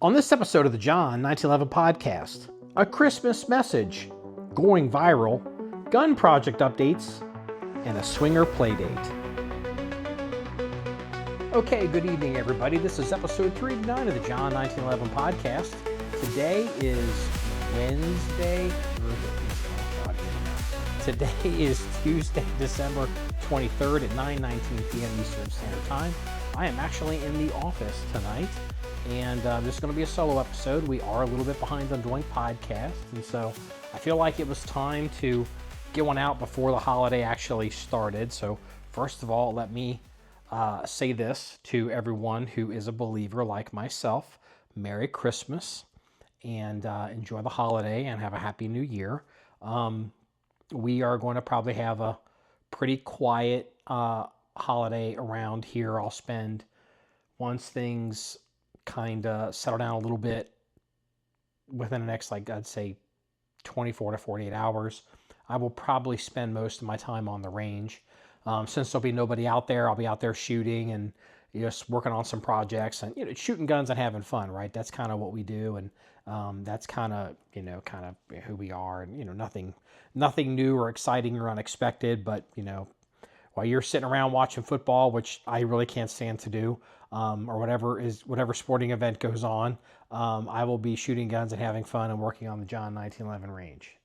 On this episode of the John 1911 podcast, a Christmas message, going viral, gun project updates, and a swinger playdate. Okay, good evening, everybody. This is episode 389 of the John 1911 podcast. Today is Wednesday. Today is Tuesday, December 23rd at 9:19 p.m. Eastern Standard Time. I am actually in the office tonight. And this is going to be a solo episode. We are a little bit behind on doing podcasts, and so I feel like it was time to get one out before the holiday actually started. So first of all, let me say this to everyone who is a believer like myself. Merry Christmas, and enjoy the holiday, and have a Happy New Year. We are going to probably have a pretty quiet holiday around here. I'll spend, once things kind of settle down a little bit within the next, I'd say 24 to 48 hours, I will probably spend most of my time on the range. Since there'll be nobody out there, I'll be out there shooting and just working on some projects and, shooting guns and having fun, right? That's kind of what we do. And that's kind of who we are. And, nothing new or exciting or unexpected, but, while you're sitting around watching football, which I really can't stand to do, or whatever sporting event goes on, I will be shooting guns and having fun and working on the John 1911 range.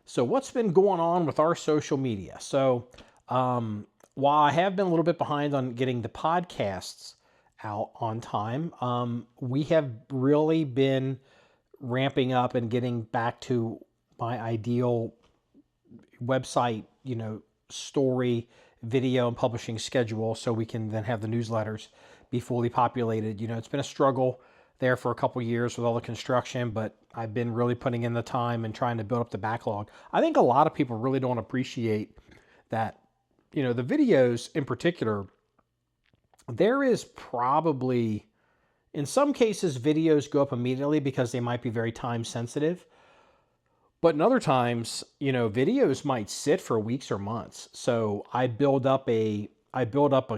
So what's been going on with our social media? So while I have been a little bit behind on getting the podcasts out on time, we have really been ramping up and getting back to my ideal website, story, video, and publishing schedule, so we can then have the newsletters be fully populated. It's been a struggle there for a couple years with all the construction, but I've been really putting in the time and trying to build up the backlog. I think a lot of people really don't appreciate that, the videos in particular, there is probably, in some cases, videos go up immediately because they might be very time sensitive. But in other times, videos might sit for weeks or months. So I build up a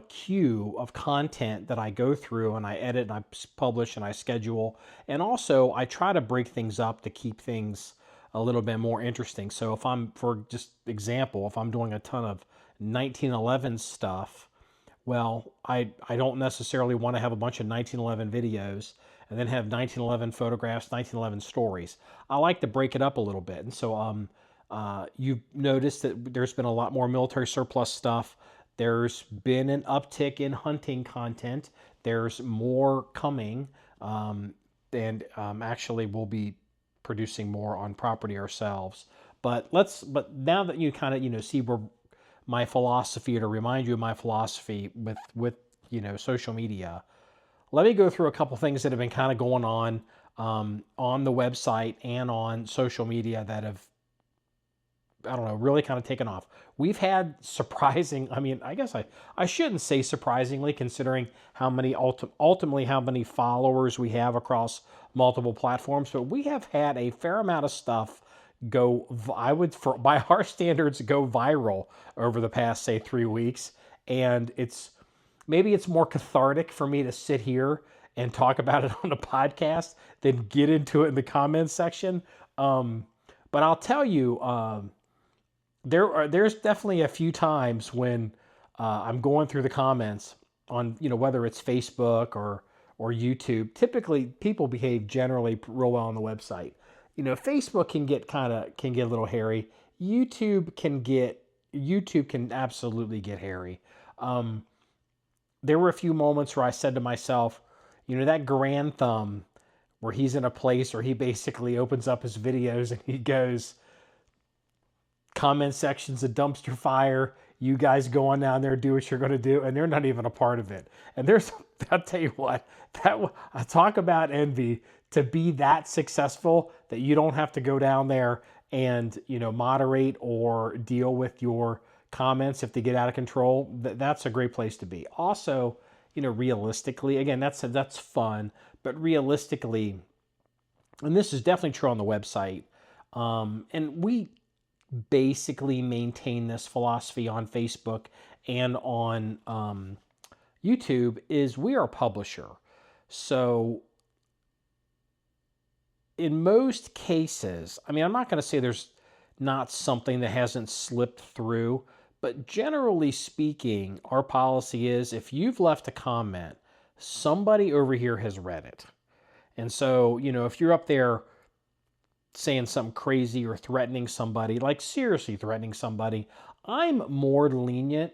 queue of content that I go through, and I edit and I publish and I schedule. And also I try to break things up to keep things a little bit more interesting. So if I'm doing a ton of 1911 stuff, well, I don't necessarily want to have a bunch of 1911 videos and then have 1911 photographs, 1911 stories. I like to break it up a little bit. And so you've noticed that there's been a lot more military surplus stuff. There's been an uptick in hunting content. There's more coming. And actually we'll be producing more on property ourselves. But now that you kind of, see where my philosophy, or to remind you of my philosophy with social media, let me go through a couple things that have been kind of going on the website and on social media that have, really kind of taken off. We've had surprising, I guess I shouldn't say surprisingly, considering ultimately how many followers we have across multiple platforms, but we have had a fair amount of stuff by our standards, go viral over the past, say, 3 weeks. And maybe it's more cathartic for me to sit here and talk about it on a podcast than get into it in the comments section. But I'll tell you, there's definitely a few times when I'm going through the comments on, whether it's Facebook or YouTube. Typically, people behave generally real well on the website. Facebook can get a little hairy. YouTube can absolutely get hairy. There were a few moments where I said to myself, that grand thumb where he's in a place where he basically opens up his videos and he goes, comment section's a dumpster fire. You guys go on down there, do what you're going to do. And they're not even a part of it. And I'll tell you what, I talk about envy, to be that successful that you don't have to go down there and, moderate or deal with your comments if they get out of control. That's a great place to be. Also, realistically, again, that's fun, but realistically, and this is definitely true on the website, and we basically maintain this philosophy on Facebook and on YouTube, is we are a publisher. So in most cases, I mean, I'm not going to say there's not something that hasn't slipped through, but generally speaking, our policy is if you've left a comment, somebody over here has read it. And so, if you're up there saying something crazy or threatening somebody, like seriously threatening somebody, I'm more lenient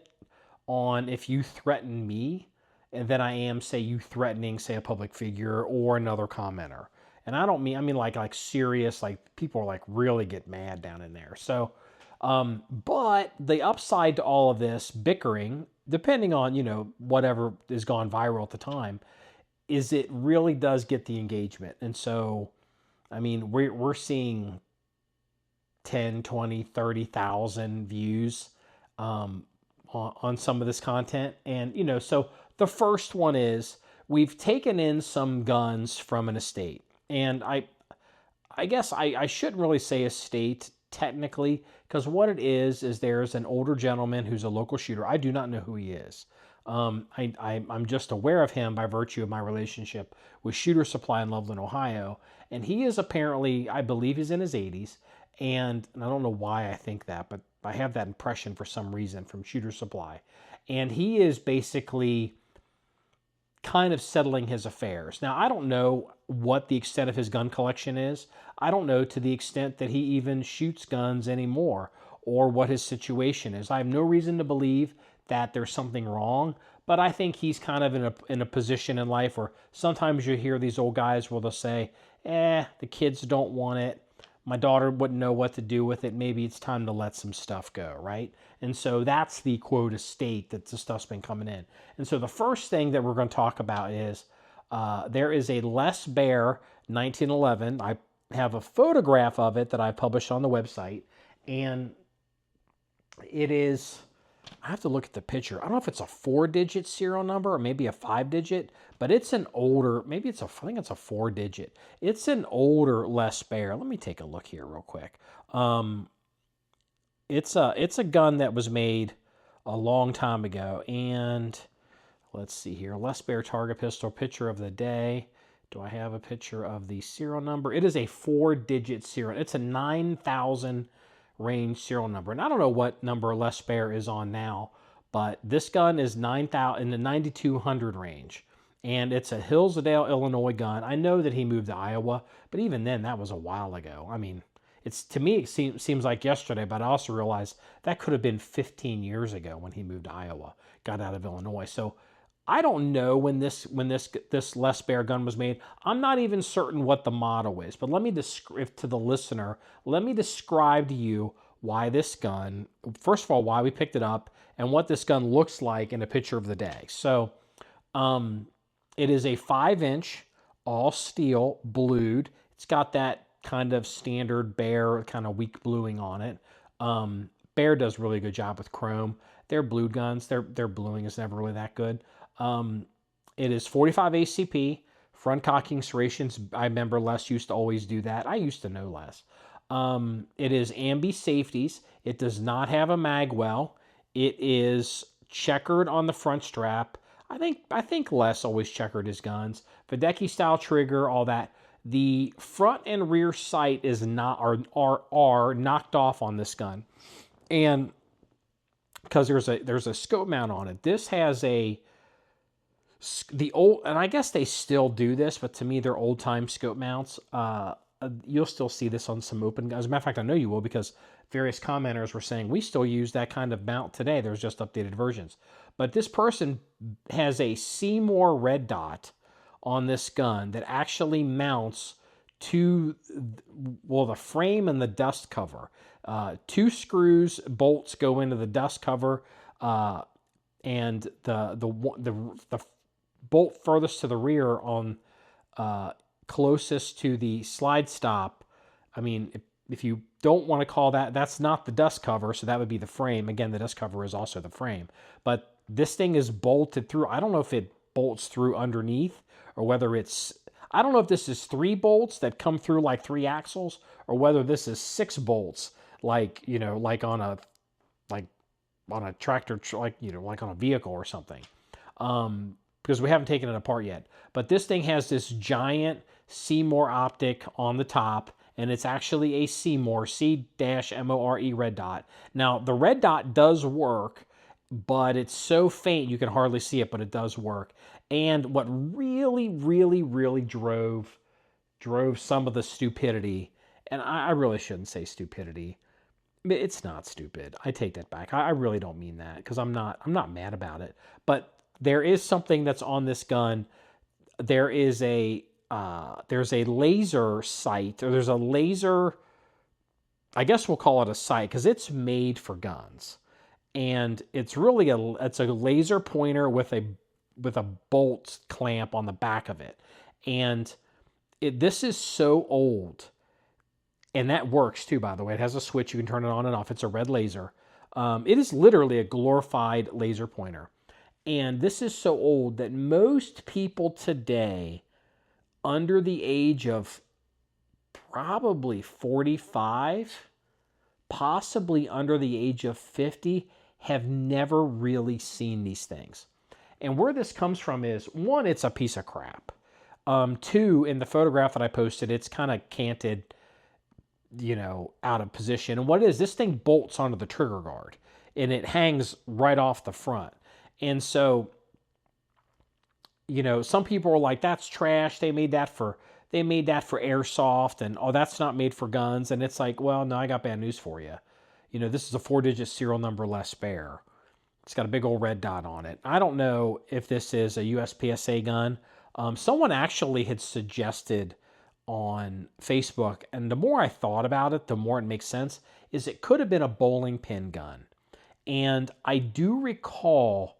on if you threaten me than I am, say, you threatening, say, a public figure or another commenter. And I mean like serious, like people are like really get mad down in there. So, but the upside to all of this bickering, depending on, whatever has gone viral at the time, is it really does get the engagement. And so, I mean, we're seeing 10, 20, 30,000 views on some of this content. And, so the first one is we've taken in some guns from an estate. And I guess I shouldn't really say estate technically, because what it is there's an older gentleman who's a local shooter. I do not know who he is. I'm just aware of him by virtue of my relationship with Shooter Supply in Loveland, Ohio. And he is apparently, I believe he's in his 80s. And I don't know why I think that, but I have that impression for some reason from Shooter Supply. And he is basically kind of settling his affairs. Now, I don't know what the extent of his gun collection is. I don't know to the extent that he even shoots guns anymore or what his situation is. I have no reason to believe that there's something wrong, but I think he's kind of in a position in life where sometimes you hear these old guys where they'll say, the kids don't want it. My daughter wouldn't know what to do with it. Maybe it's time to let some stuff go, right? And so that's the quote estate that the stuff's been coming in. And so the first thing that we're going to talk about is there is a Les Bear 1911. I have a photograph of it that I published on the website, and it is, I have to look at the picture. I don't know if it's a 4-digit serial number or maybe a 5-digit, but it's an older, maybe it's I think it's a 4-digit. It's an older Les Bear. Let me take a look here real quick. It's a gun that was made a long time ago, and let's see here. Les Bear target pistol, picture of the day. Do I have a picture of the serial number? It is a 4-digit serial. It's a 9,000 range serial number. And I don't know what number Les Bear is on now, but this gun is 9,000 in the 9,200 range. And it's a Hillsdale, Illinois gun. I know that he moved to Iowa, but even then, that was a while ago. I mean, to me, it seems like yesterday, but I also realized that could have been 15 years ago when he moved to Iowa, got out of Illinois. So I don't know when this Les Bear gun was made. I'm not even certain what the model is, but let me describe to the listener, let me describe to you why this gun, first of all, why we picked it up and what this gun looks like in a picture of the day. So it is a 5-inch, all steel, blued. It's got that kind of standard Bear kind of weak bluing on it. Bear does a really good job with chrome. They're blued guns. Their bluing is never really that good. It is 45 ACP, front cocking serrations. I remember Les used to always do that. I used to know Les. It is ambi safeties. It does not have a mag well. It is checkered on the front strap. I think Les always checkered his guns. Videcki style trigger, all that. The front and rear sight is not are knocked off on this gun, and because there's a scope mount on it. This has the old, and I guess they still do this, but to me they're old time scope mounts. You'll still see this on some open guns. As a matter of fact, I know you will, because various commenters were saying we still use that kind of mount today. There's just updated versions. But this person has a Seymour red dot on this gun that actually mounts to, well, the frame and the dust cover. 2 screws, bolts go into the dust cover, and the bolt furthest to the rear on closest to the slide stop. I mean, if you don't want to call that's not the dust cover, so that would be the frame. Again, the dust cover is also the frame. But this thing is bolted through. I don't know if it bolts through underneath or whether it's, I don't know if this is 3 bolts that come through like 3 axles or whether this is 6 bolts like, like on a tractor, like on a vehicle or something. because we haven't taken it apart yet. But this thing has this giant Seymour optic on the top, and it's actually a Seymour, C-M-O-R-E red dot. Now, the red dot does work, but it's so faint you can hardly see it, but it does work. And what really, really, really drove some of the stupidity, and I really shouldn't say stupidity. It's not stupid. I take that back. I really don't mean that, because I'm not mad about it. But there is something that's on this gun. There's a laser sight, or there's a laser, I guess we'll call it a sight, because it's made for guns. And it's really it's a laser pointer with a bolt clamp on the back of it. And this is so old. And that works too, by the way. It has a switch. You can turn it on and off. It's a red laser. It is literally a glorified laser pointer. And this is so old that most people today, under the age of probably 45, possibly under the age of 50, have never really seen these things. And where this comes from is, one, it's a piece of crap. Two, in the photograph that I posted, it's kind of canted, out of position. And what it is, this thing bolts onto the trigger guard, and it hangs right off the front. And so, some people are like, that's trash. They made that for airsoft, and that's not made for guns. And it's like, well, no, I got bad news for you. This is a 4-digit serial number less spare. It's got a big old red dot on it. I don't know if this is a USPSA gun. Someone actually had suggested on Facebook, and the more I thought about it, the more it makes sense, is it could have been a bowling pin gun. And I do recall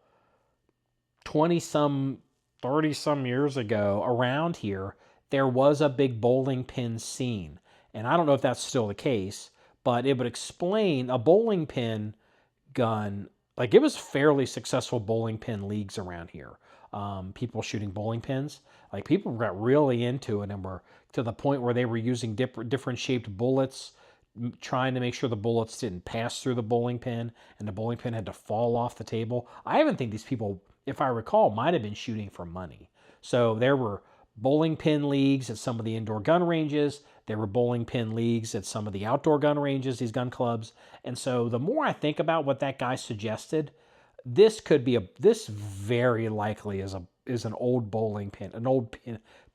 20-some, 30-some years ago around here, there was a big bowling pin scene. And I don't know if that's still the case, but it would explain a bowling pin gun. Like, it was fairly successful bowling pin leagues around here. People shooting bowling pins. Like, people got really into it and were to the point where they were using different shaped bullets, trying to make sure the bullets didn't pass through the bowling pin and the bowling pin had to fall off the table. I even think these people, if I recall, might have been shooting for money. So there were bowling pin leagues at some of the indoor gun ranges. There were bowling pin leagues at some of the outdoor gun ranges, these gun clubs. And so the more I think about what that guy suggested, this very likely is an old bowling pin, an old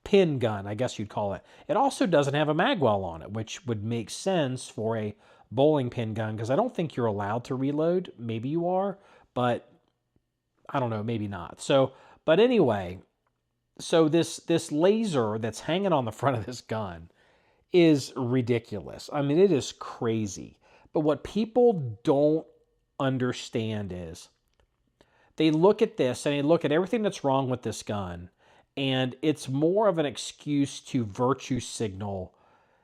pin gun, I guess you'd call it. It also doesn't have a magwell on it, which would make sense for a bowling pin gun, because I don't think you're allowed to reload. Maybe you are, but I don't know, maybe not. So, but anyway, so this laser that's hanging on the front of this gun is ridiculous. I mean, it is crazy. But what people don't understand is they look at this and they look at everything that's wrong with this gun, and it's more of an excuse to virtue signal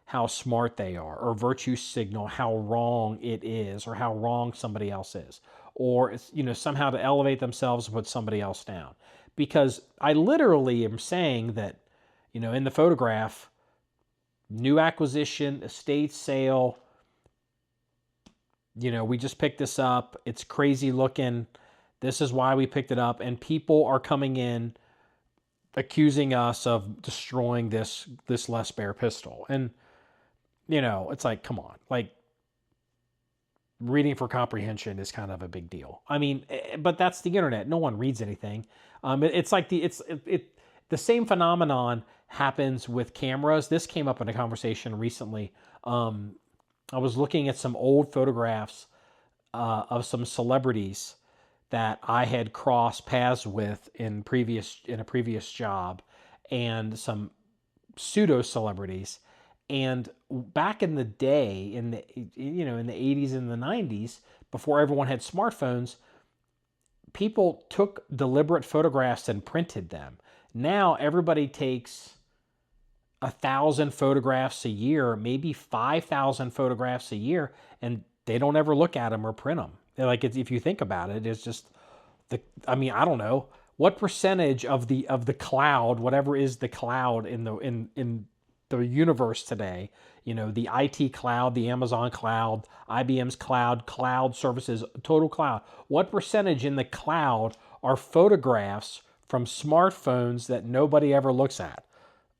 how smart they are, or virtue signal how wrong it is, or how wrong somebody else is, or somehow to elevate themselves and put somebody else down. Because I literally am saying that, in the photograph, new acquisition, estate sale, we just picked this up. It's crazy looking. This is why we picked it up. And people are coming in accusing us of destroying this Les Bear pistol. And, it's like, come on. Like, reading for comprehension is kind of a big deal. I mean, but that's the internet. No one reads anything. It's like the same phenomenon happens with cameras. This came up in a conversation recently. I was looking at some old photographs of some celebrities that I had crossed paths with in a previous job, and some pseudo celebrities. And back in the day, in the 80s and the 90s, before everyone had smartphones, people took deliberate photographs and printed them. Now everybody takes 1,000 photographs a year, maybe 5,000 photographs a year, and they don't ever look at them or print them. Like, if you think about it, it's just I don't know what percentage of the cloud, whatever is the cloud in the universe today, the IT cloud, the Amazon cloud, IBM's cloud services, total cloud. What percentage in the cloud are photographs from smartphones that nobody ever looks at,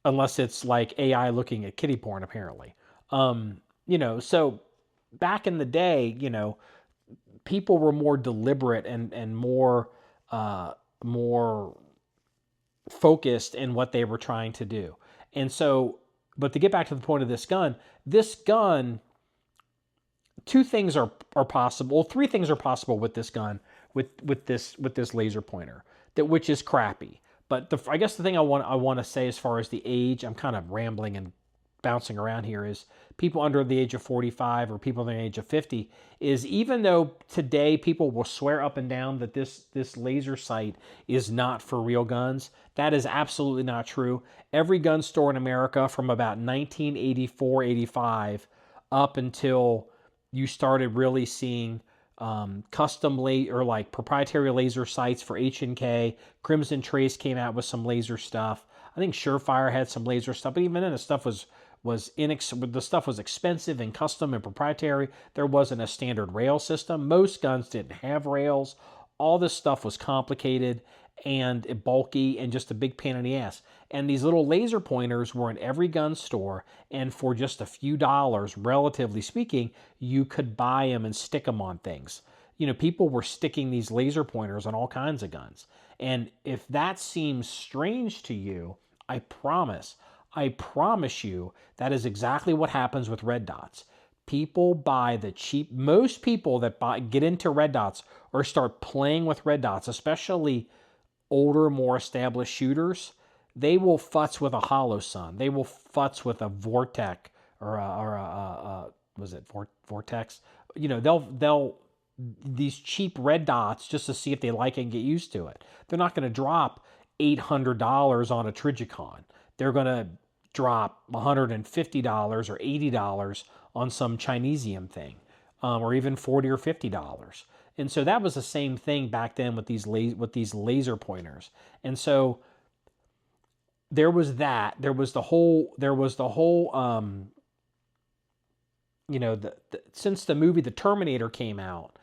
unless it's like AI looking at kitty porn, apparently. So back in the day, people were more deliberate and more focused in what they were trying to do. And so, but to get back to the point of this gun, two things are possible. Well, three things are possible with this gun, with this laser pointer, that which is crappy. But I guess the thing I want to say as far as the age, I'm kind of rambling and bouncing around here, is people under the age of 45 or people under the age of 50, is even though today people will swear up and down that this laser sight is not for real guns, that is absolutely not true. Every gun store in America from about 1984, 85 up until you started really seeing custom or like proprietary laser sights for H&K. Crimson Trace came out with some laser stuff. I think Surefire had some laser stuff, but even then the stuff was expensive and custom and proprietary. There wasn't a standard rail system. Most guns didn't have rails. All this stuff was complicated and bulky and just a big pain in the ass. And these little laser pointers were in every gun store, and for just a few dollars, relatively speaking, you could buy them and stick them on things. People were sticking these laser pointers on all kinds of guns. And if that seems strange to you, I promise you that is exactly what happens with red dots. People buy the cheap, most people that get into red dots or start playing with red dots, especially older, more established shooters, they will futz with a Holosun. They will futz with a Vortex was it Vortex? They'll these cheap red dots just to see if they like it and get used to it. They're not going to drop $800 on a Trigicon. They're going to drop $150 or $80 on some Chinesium thing, or even $40 or $50. And so that was the same thing back then with these laser pointers. And so there was that. There was the whole. Since the movie The Terminator came out,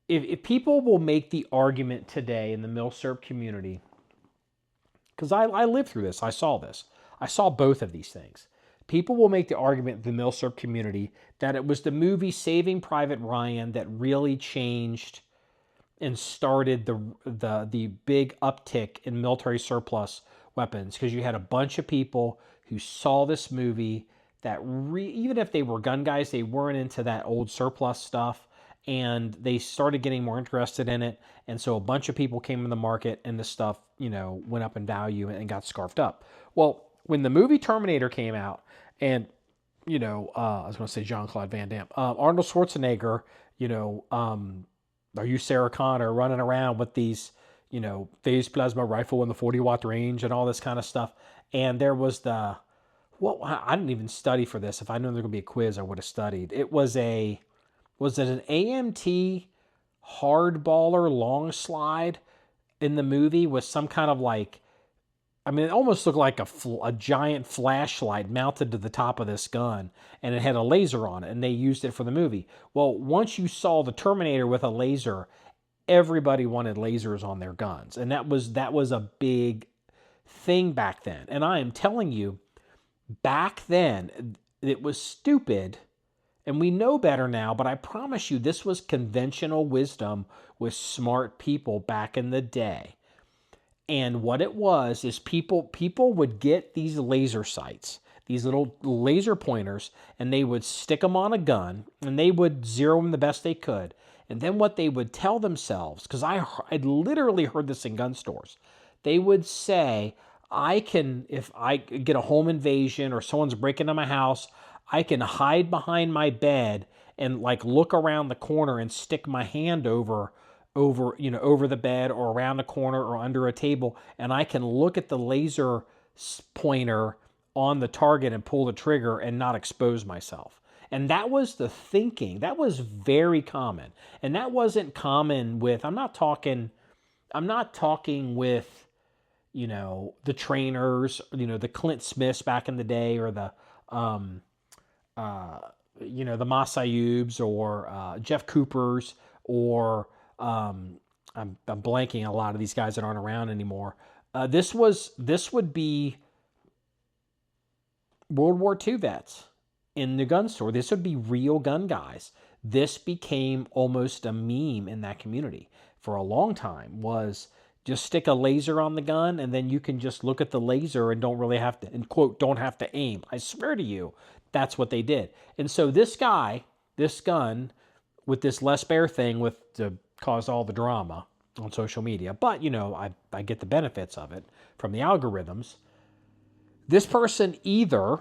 if people will make the argument today in the milsurp community, because I lived through this, I saw this. I saw both of these things. People will make the argument in the milsurp community that it was the movie Saving Private Ryan that really changed and started the big uptick in military surplus weapons, because you had a bunch of people who saw this movie that even if they were gun guys, they weren't into that old surplus stuff, and they started getting more interested in it. And so a bunch of people came in the market, and the stuff, went up in value and got scarfed up. Well, when the movie Terminator came out, and, I was going to say Jean-Claude Van Damme, Arnold Schwarzenegger, are you Sarah Connor running around with these, phased plasma rifle in the 40-watt range and all this kind of stuff. And there was I didn't even study for this. If I knew there was going to be a quiz, I would have studied. Was it an AMT hardballer long slide in the movie with some kind of it almost looked like a giant flashlight mounted to the top of this gun, and it had a laser on it, and they used it for the movie. Well, once you saw the Terminator with a laser, everybody wanted lasers on their guns, and that was a big thing back then. And I am telling you, back then, it was stupid, and we know better now, but I promise you this was conventional wisdom with smart people back in the day. And what it was is people would get these laser sights, these little laser pointers, and they would stick them on a gun, and they would zero them the best they could. And then what they would tell themselves, because I'd literally heard this in gun stores, they would say, if I get a home invasion or someone's breaking into my house, I can hide behind my bed and look around the corner and stick my hand over the bed or around the corner or under a table, and I can look at the laser pointer on the target and pull the trigger and not expose myself. And that was the thinking. That was very common. And that wasn't common with, I'm not talking with, the trainers, the Clint Smiths back in the day, or the Masayubs, or Jeff Coopers, or I'm blanking a lot of these guys that aren't around anymore. This would be World War II vets in the gun store. This would be real gun guys. This became almost a meme in that community for a long time, was just stick a laser on the gun and then you can just look at the laser and don't really have to, and quote, don't have to aim. I swear to you, that's what they did. And so this guy, this gun with this Les Bear thing caused all the drama on social media. But, I get the benefits of it from the algorithms. This person either,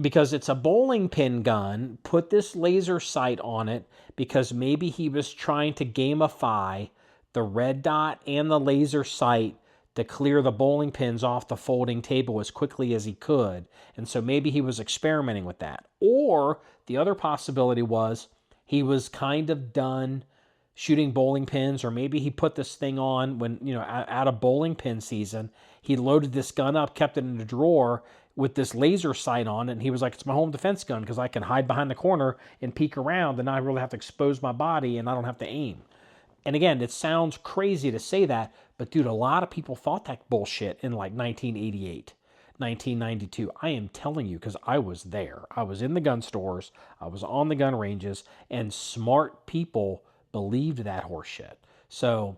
because it's a bowling pin gun, put this laser sight on it because maybe he was trying to gamify the red dot and the laser sight to clear the bowling pins off the folding table as quickly as he could. And so maybe he was experimenting with that. Or the other possibility was he was kind of done shooting bowling pins, or maybe he put this thing on when, out of bowling pin season. He loaded this gun up, kept it in a drawer with this laser sight on it, and he was like, it's my home defense gun because I can hide behind the corner and peek around and not really have to expose my body and I don't have to aim. And again, it sounds crazy to say that, but dude, a lot of people thought that bullshit in like 1988, 1992. I am telling you, because I was there. I was in the gun stores, I was on the gun ranges, and smart people believed that horseshit. So,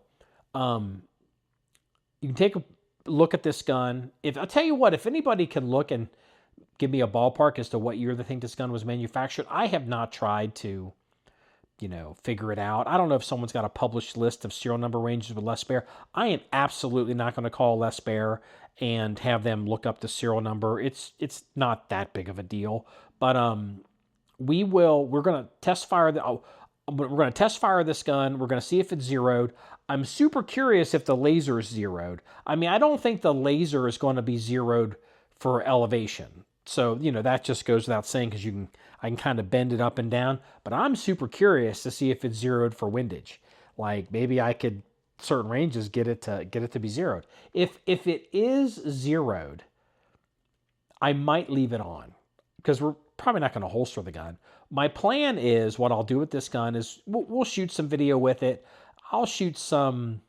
you can take a look at this gun. I'll tell you what, if anybody can look and give me a ballpark as to what year they think this gun was manufactured, I have not tried to, figure it out. I don't know if someone's got a published list of serial number ranges with Les Bear. I am absolutely not going to call Les Bear and have them look up the serial number. It's not that big of a deal. But we're going to test fire we're going to test fire this gun. We're going to see if it's zeroed. I'm super curious if the laser is zeroed. I mean, I don't think the laser is going to be zeroed for elevation. So, that just goes without saying because I can kind of bend it up and down. But I'm super curious to see if it's zeroed for windage. Like maybe I could, certain ranges, get it to be zeroed. If it is zeroed, I might leave it on because we're probably not going to holster the gun. My plan is, what I'll do with this gun is we'll shoot some video with it. I'll shoot some,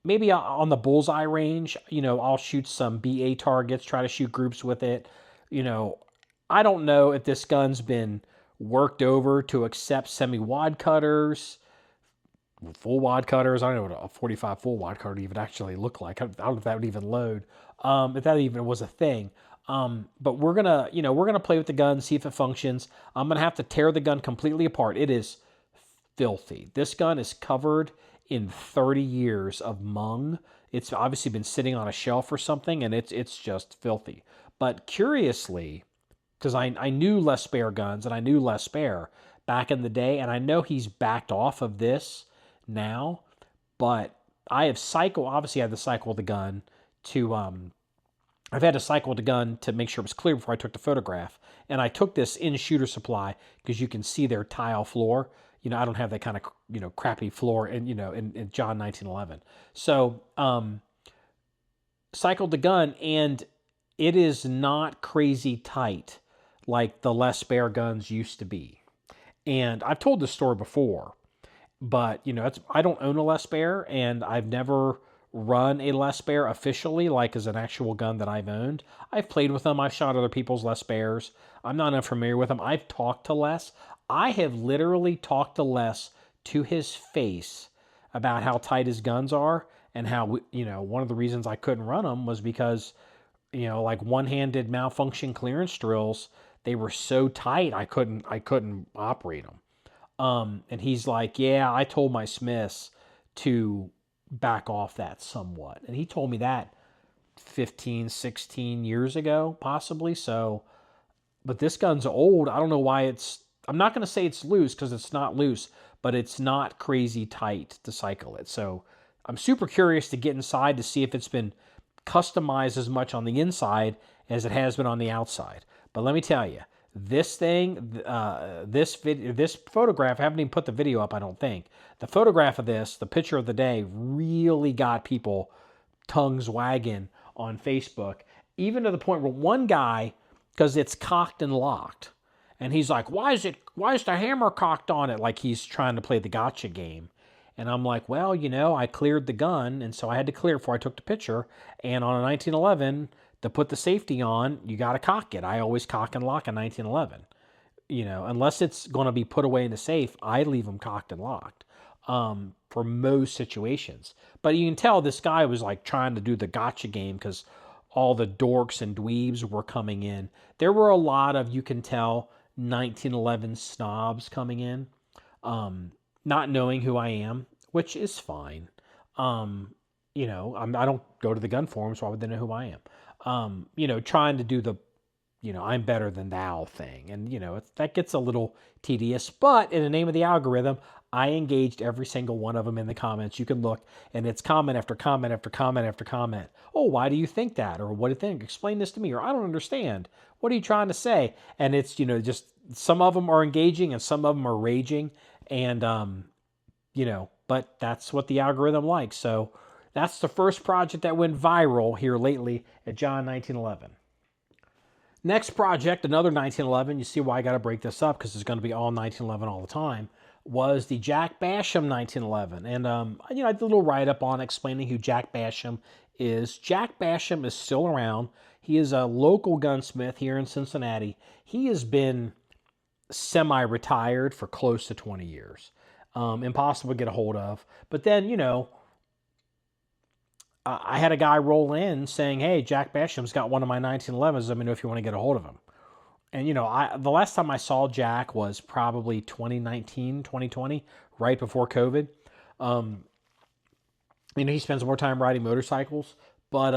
maybe on the bullseye range, I'll shoot some BA targets, try to shoot groups with it. I don't know if this gun's been worked over to accept semi-wad cutters, full wad cutters. I don't know what a 45 full wad cutter would even actually look like. I don't know if that would even load, if that even was a thing. But we're gonna play with the gun, see if it functions. I'm gonna have to tear the gun completely apart. It is filthy. This gun is covered in 30 years of mung. It's obviously been sitting on a shelf or something, and it's just filthy. But curiously, because I knew Les Bear guns and I knew Les Bear back in the day, and I know he's backed off of this now, but I have obviously I had to cycle the gun to I've had to cycle the gun to make sure it was clear before I took the photograph. And I took this in Shooter Supply because you can see their tile floor. I don't have that kind of, crappy floor in John 1911. So, cycled the gun, and it is not crazy tight like the Les Bear guns used to be. And I've told this story before, but, I don't own a Les Bear, and I've never run a Les Bear officially, like as an actual gun that I've owned. I've played with them. I've shot other people's Les Bears. I'm not unfamiliar with them. I've talked to Les. I have literally talked to Les to his face about how tight his guns are and how, one of the reasons I couldn't run them was because, like one-handed malfunction clearance drills, they were so tight I couldn't operate them. And he's like, yeah, I told my Smiths to back off that somewhat. And he told me that 15, 16 years ago, possibly. So, but this gun's old. I don't know why I'm not going to say it's loose because it's not loose, but it's not crazy tight to cycle it. So I'm super curious to get inside to see if it's been customized as much on the inside as it has been on the outside. But let me tell you, this thing, this photograph, I haven't even put the video up, I don't think. The photograph of this, the picture of the day, really got people tongues wagging on Facebook, even to the point where one guy, because it's cocked and locked, and he's like, why is the hammer cocked on it? Like he's trying to play the gotcha game. And I'm like, well, I cleared the gun, and so I had to clear before I took the picture. And on a 1911, to put the safety on, you got to cock it. I always cock and lock a 1911. Unless it's going to be put away in the safe, I leave them cocked and locked for most situations. But you can tell this guy was like trying to do the gotcha game because all the dorks and dweebs were coming in. There were a lot of, you can tell, 1911 snobs coming in, not knowing who I am, which is fine. I don't go to the gun forums, so why would they know who I am? Trying to do the I'm better than thou thing. And, that gets a little tedious. But in the name of the algorithm, I engaged every single one of them in the comments. You can look, and it's comment after comment after comment after comment. Oh, why do you think that? Or what do you think? Explain this to me. Or I don't understand. What are you trying to say? And it's, just some of them are engaging and some of them are raging. And, but that's what the algorithm likes. So that's the first project that went viral here lately at John 1911. Next project, another 1911, you see why I got to break this up because it's going to be all 1911 all the time, was the Jack Basham 1911. And, I did a little write-up on explaining who Jack Basham is. Jack Basham is still around. He is a local gunsmith here in Cincinnati. He has been semi-retired for close to 20 years. Impossible to get a hold of. But then, I had a guy roll in saying, hey, Jack Basham's got one of my 1911s. Let me know if you want to get a hold of him. And, the last time I saw Jack was probably 2019, 2020, right before COVID. He spends more time riding motorcycles. But,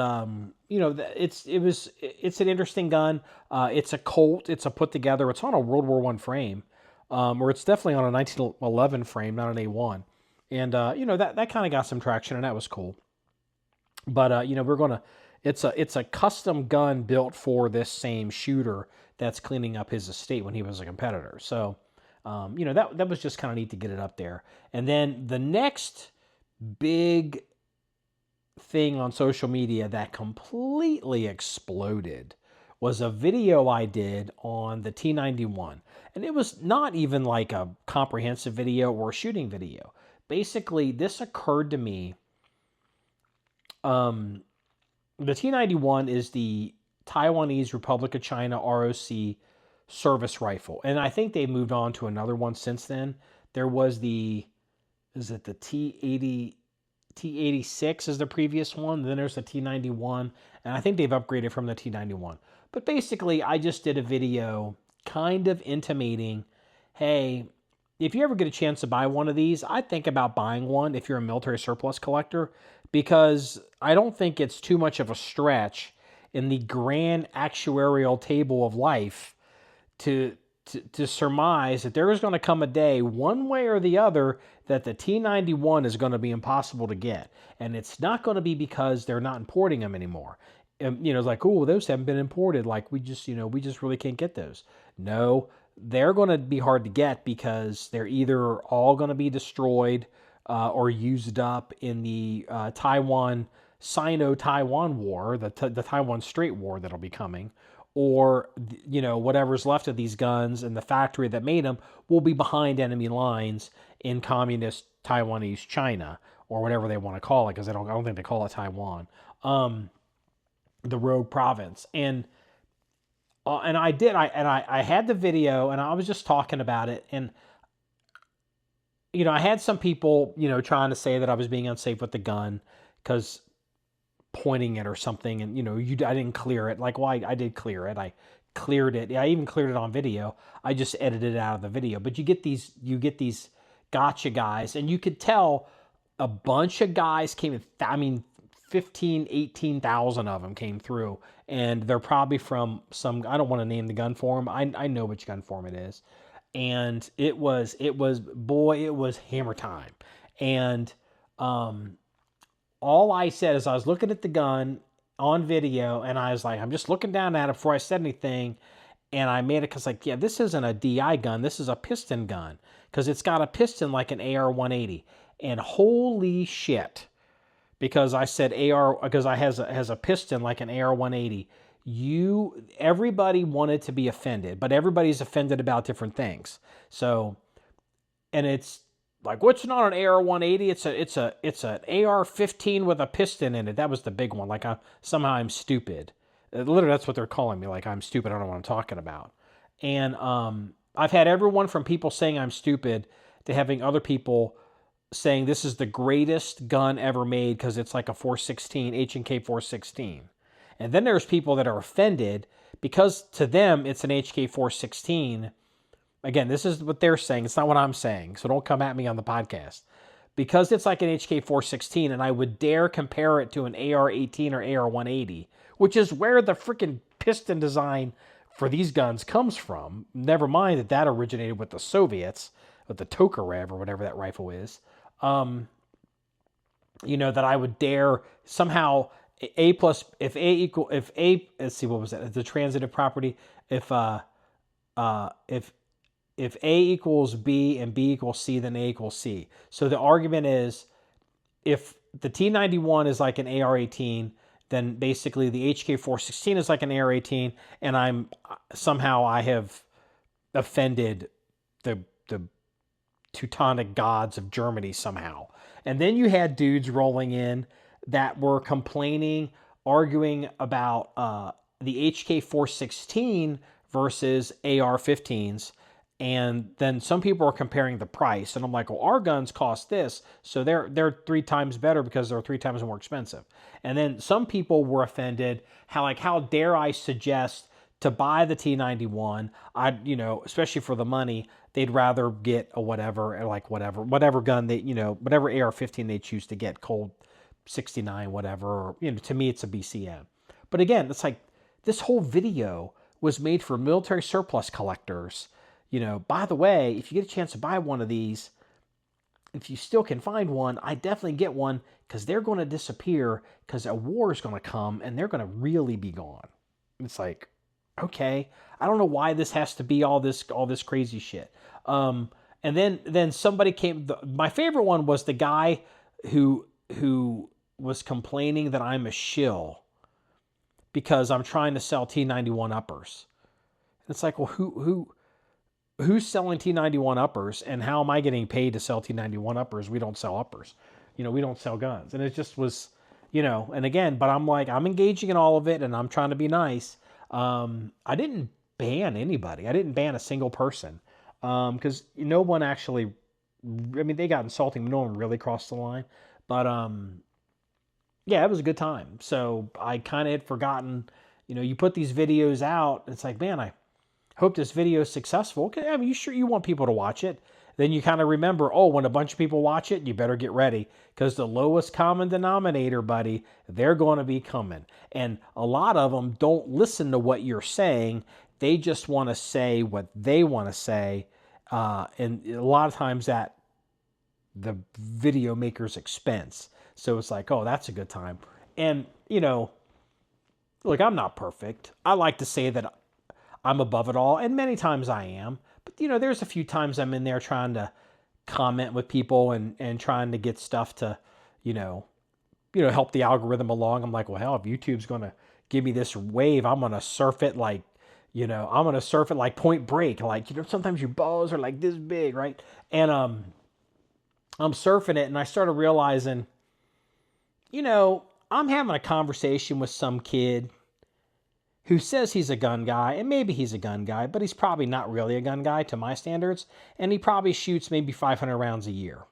it's an interesting gun. It's a Colt. It's a put together. It's on a World War I frame. Or it's definitely on a 1911 frame, not an A1. And, that kind of got some traction, and that was cool. But, it's a custom gun built for this same shooter that's cleaning up his estate when he was a competitor. So, that was just kind of neat to get it up there. And then the next big thing on social media that completely exploded was a video I did on the T91. And it was not even like a comprehensive video or a shooting video. Basically, this occurred to me. The T91 is the Taiwanese Republic of China ROC service rifle. And I think they moved on to another one since then. There was the T80, T86 is the previous one. Then there's the T91. And I think they've upgraded from the T91. But basically, I just did a video kind of intimating, hey, if you ever get a chance to buy one of these, I'd think about buying one if you're a military surplus collector, because I don't think it's too much of a stretch in the grand actuarial table of life to surmise that there is going to come a day, one way or the other, that the T91 is going to be impossible to get. And it's not going to be because they're not importing them anymore. It's like, oh, those haven't been imported. Like, we just really can't get those. No, they're going to be hard to get because they're either all going to be destroyed or used up in the Sino-Taiwan War, the Taiwan Strait War that'll be coming, or whatever's left of these guns and the factory that made them will be behind enemy lines in communist Taiwanese China, or whatever they want to call it, because I don't think they call it Taiwan, the rogue province. And I had the video, and I was just talking about it, and I had some people, trying to say that I was being unsafe with the gun because pointing it or something, and I didn't clear it. Like, well, I did clear it. I cleared it. I even cleared it on video. I just edited it out of the video. But you get these gotcha guys, and you could tell a bunch of guys came in. 18,000 of them came through, and they're probably from some, I don't want to name the gun forum. I know which gun forum it is. And it was hammer time. And all I said is I was looking at the gun on video, and I was like, I'm just looking down at it before I said anything. And I made it because, like, yeah, this isn't a DI gun. This is a piston gun, because it's got a piston like an AR-180. And holy shit, because I said because I has a piston like an AR-180. Everybody wanted to be offended, but everybody's offended about different things. So, and it's like, what's not an AR-180? It's an AR-15 with a piston in it. That was the big one. Like, somehow I'm stupid. Literally, that's what they're calling me. Like, I'm stupid. I don't know what I'm talking about. And I've had everyone from people saying I'm stupid to having other people saying this is the greatest gun ever made because it's like a 416, H&K 416. And then there's people that are offended because to them it's an HK 416. Again, this is what they're saying. It's not what I'm saying, so don't come at me on the podcast. Because it's like an HK 416, and I would dare compare it to an AR-18 or AR-180, which is where the freaking piston design for these guns comes from. Never mind that originated with the Soviets, with the Tokarev or whatever that rifle is. That I would dare somehow let's see, what was that? The transitive property. If A equals B and B equals C, then A equals C. So the argument is if the T91 is like an AR-18, then basically the HK-416 is like an AR-18, and I have offended the Teutonic gods of Germany somehow. And then you had dudes rolling in that were complaining, arguing about the HK-416 versus AR-15s. And then some people are comparing the price, and I'm like, well, our guns cost this, so they're 3 times better because they're 3 times more expensive. And then some people were offended, how dare I suggest to buy the T91? Especially for the money, they'd rather get a whatever gun whatever AR-15 they choose to get, Colt 69, whatever, or to me it's a BCM. But again, it's like this whole video was made for military surplus collectors. By the way, if you get a chance to buy one of these, if you still can find one, I definitely get one because they're going to disappear because a war is going to come and they're going to really be gone. It's like, okay, I don't know why this has to be all this crazy shit. And then somebody came. My favorite one was the guy who was complaining that I'm a shill because I'm trying to sell T91 uppers. It's like, well, who's selling T91 uppers, and how am I getting paid to sell T91 uppers? We don't sell uppers. We don't sell guns. And it just was, and again, but I'm like, I'm engaging in all of it, and I'm trying to be nice. I didn't ban anybody. I didn't ban a single person because no one actually, they got insulting, but no one really crossed the line. But yeah, it was a good time. So I kind of had forgotten, you put these videos out, it's like, man, I hope this video is successful. You want people to watch it. Then you kind of remember, when a bunch of people watch it, you better get ready because the lowest common denominator, buddy, they're going to be coming. And a lot of them don't listen to what you're saying. They just want to say what they want to say. And a lot of times at the video maker's expense. So it's like, that's a good time. And, look, I'm not perfect. I like to say that I'm above it all, and many times I am. But, there's a few times I'm in there trying to comment with people and trying to get stuff to, help the algorithm along. I'm like, well, hell, if YouTube's going to give me this wave, I'm going to surf it like, Point Break. Like, sometimes your balls are like this big, right? And I'm surfing it, and I started realizing, I'm having a conversation with some kid who says he's a gun guy, and maybe he's a gun guy, but he's probably not really a gun guy to my standards, and he probably shoots maybe 500 rounds a year.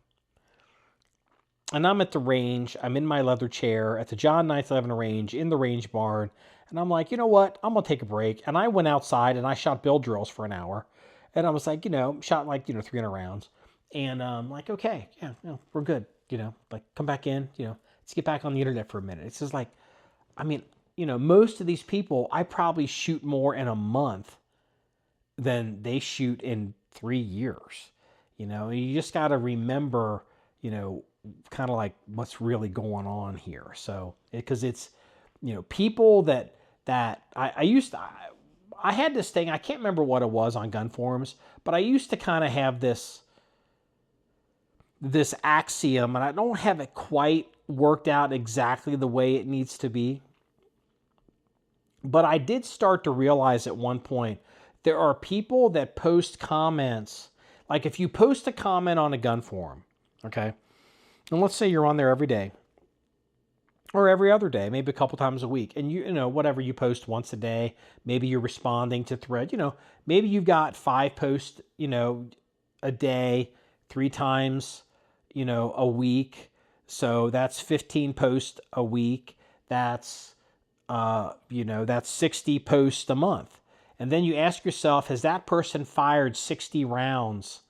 And I'm at the range, I'm in my leather chair at the John 911 range, in the range barn, and I'm like, you know what, I'm going to take a break. And I went outside and I shot bill drills for an hour, and I was like, shot like, 300 rounds. And I'm like, okay, yeah, we're good, come back in, let's get back on the internet for a minute. It's just like, most of these people, I probably shoot more in a month than they shoot in 3 years. You just got to remember, kind of like what's really going on here. So, because it's, people that I had this thing, I can't remember what it was on gun forums, but I used to kind of have this axiom, and I don't have it quite worked out exactly the way it needs to be. But I did start to realize at one point, there are people that post comments. Like if you post a comment on a gun forum Okay. And let's say you're on there every day or every other day, maybe a couple times a week. And you know, whatever, you post once a day, maybe you're responding to thread, maybe you've got 5 posts, a day, 3 times, a week. So that's 15 posts a week. That's, that's 60 posts a month. And then you ask yourself, has that person fired 60 rounds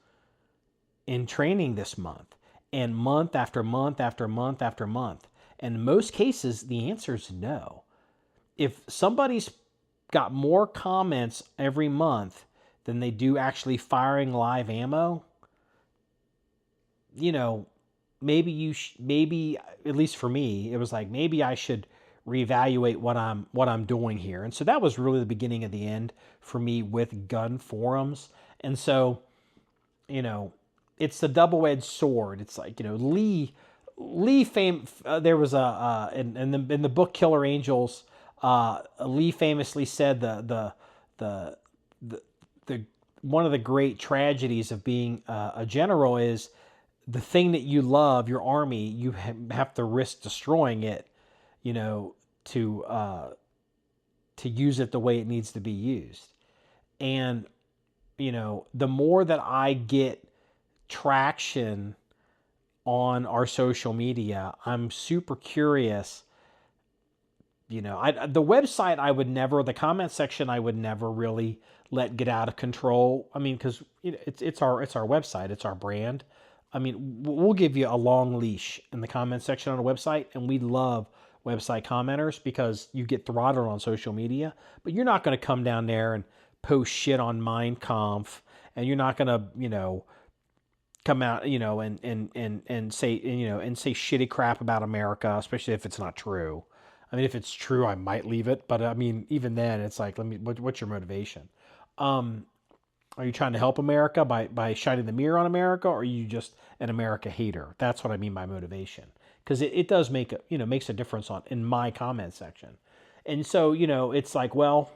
in training this month? And month after month after month after month. And in most cases, the answer is no. If somebody's got more comments every month than they do actually firing live ammo, maybe at least for me, it was like, maybe I should reevaluate what I'm doing here. And so that was really the beginning of the end for me with gun forums. And so, it's the double-edged sword. It's like, Lee there was in the book Killer Angels, Lee famously said the one of the great tragedies of being a general is the thing that you love, your army, you have to risk destroying it, to use it the way it needs to be used. And the more that I get traction on our social media, I'm super curious. The website the comment section I would never really let get out of control. I mean, because it's our website, it's our brand. I mean, we'll give you a long leash in the comment section on the website, and we love website commenters because you get throttled on social media, but you're not going to come down there and post shit on Mein Kampf, and you're not going to, come out, and say shitty crap about America, especially if it's not true. I mean, if it's true, I might leave it, but I mean, even then, it's like, what's your motivation? Are you trying to help America by shining the mirror on America, or are you just an America hater? That's what I mean by motivation, because it does makes a difference in my comment section. And so, it's like, well,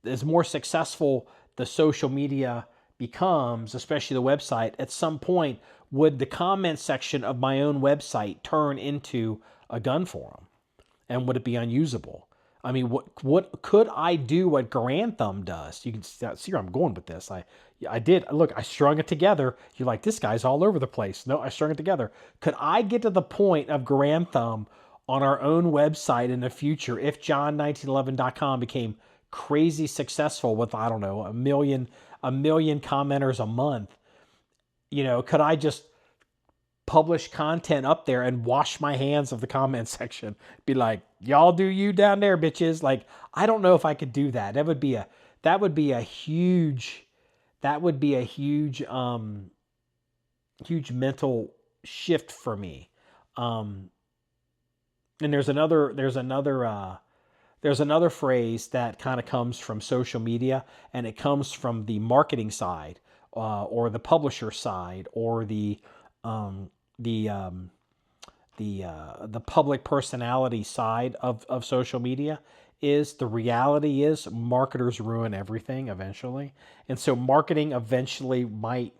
as more successful the social media becomes, especially the website, at some point, would the comment section of my own website turn into a gun forum? And would it be unusable? I mean, what could I do what Grantham does? You can see where I'm going with this. I did. Look, I strung it together. You're like, this guy's all over the place. No, I strung it together. Could I get to the point of Grantham on our own website in the future if John1911.com became crazy successful with, I don't know, a million commenters a month? Could I just publish content up there and wash my hands of the comment section? Be like, y'all do you down there, bitches. Like, I don't know if I could do that. That would be a huge huge mental shift for me. And there's another phrase that kind of comes from social media, and it comes from the marketing side, or the publisher side, or the public personality side of social media. Is the reality is marketers ruin everything eventually. And so marketing eventually might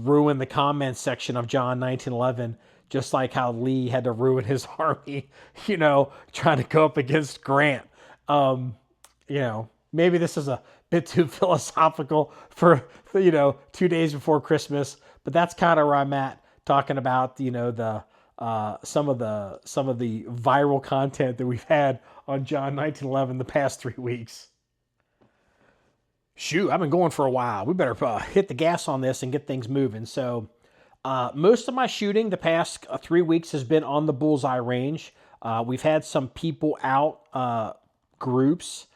ruin the comment section of John 1911, just like how Lee had to ruin his army, trying to go up against Grant. Maybe this is a bit too philosophical for 2 days before Christmas, but that's kind of where I'm at, talking about some of the viral content that we've had on John 1911 the past 3 weeks. Shoot, I've been going for a while. We better hit the gas on this and get things moving. So most of my shooting the past 3 weeks has been on the bullseye range. We've had some people out, groups,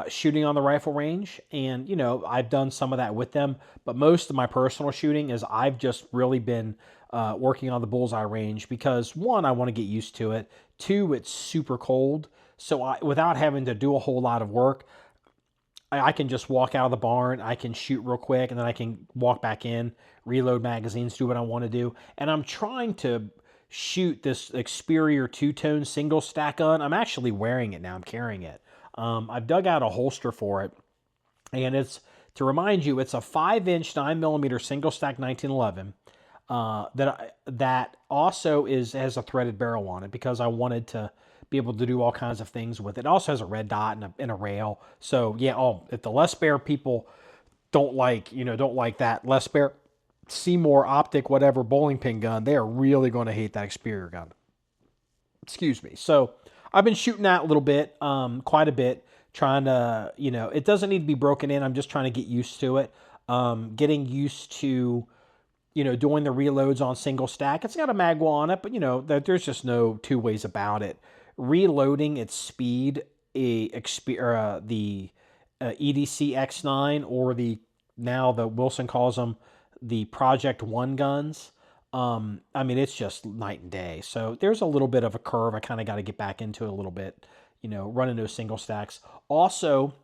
shooting on the rifle range, and I've done some of that with them, but most of my personal shooting is I've just really been working on the bullseye range because, one, I want to get used to it. Two, it's super cold, so without having to do a whole lot of work, I can just walk out of the barn, I can shoot real quick, and then I can walk back in, reload magazines, do what I want to do. And I'm trying to shoot this Experior two-tone single stack gun. I'm actually wearing it now. I'm carrying it. I've dug out a holster for it, and it's, to remind you, it's a 5-inch 9mm single stack 1911. that also has a threaded barrel on it because I wanted to be able to do all kinds of things with it. It also has a red dot and a rail. So yeah, if the Les Bear people don't like that Les Bear Seymour optic whatever bowling pin gun, they are really going to hate that Experior gun. Excuse me. So I've been shooting that a little bit, quite a bit, trying to, it doesn't need to be broken in. I'm just trying to get used to it. Getting used to, doing the reloads on single stack. It's got a magwell on it, but there's just no two ways about it. Reloading its speed, the EDC X9 or now the Wilson calls them the Project One guns. It's just night and day. So there's a little bit of a curve. I kind of got to get back into it a little bit, running those single stacks. Also,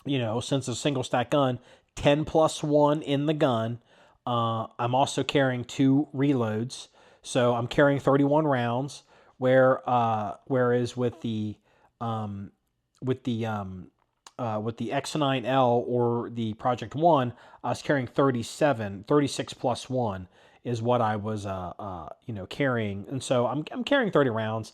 since it's a single stack gun, 10+1 in the gun. I'm also carrying 2 reloads. So I'm carrying 31 rounds, whereas with the X9L or the Project One, I was carrying 36+1 is what I was, carrying. And so I'm carrying 30 rounds.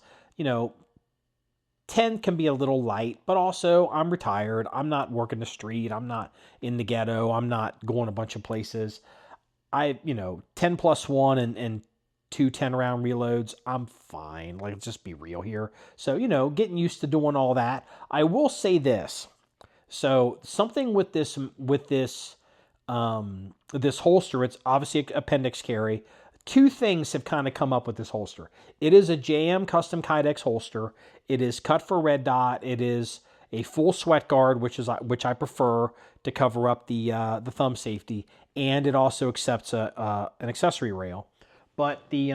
10 can be a little light, but also I'm retired. I'm not working the street. I'm not in the ghetto. I'm not going a bunch of places. 10+1 and 2 10-round reloads, I'm fine. Like, let's just be real here. So, getting used to doing all that. I will say this. So something with this holster, it's obviously appendix carry. 2 things have kind of come up with this holster. It is a JM Custom Kydex holster. It is cut for red dot. It is a full sweat guard, which I prefer to cover up the thumb safety, and it also accepts an accessory rail. But the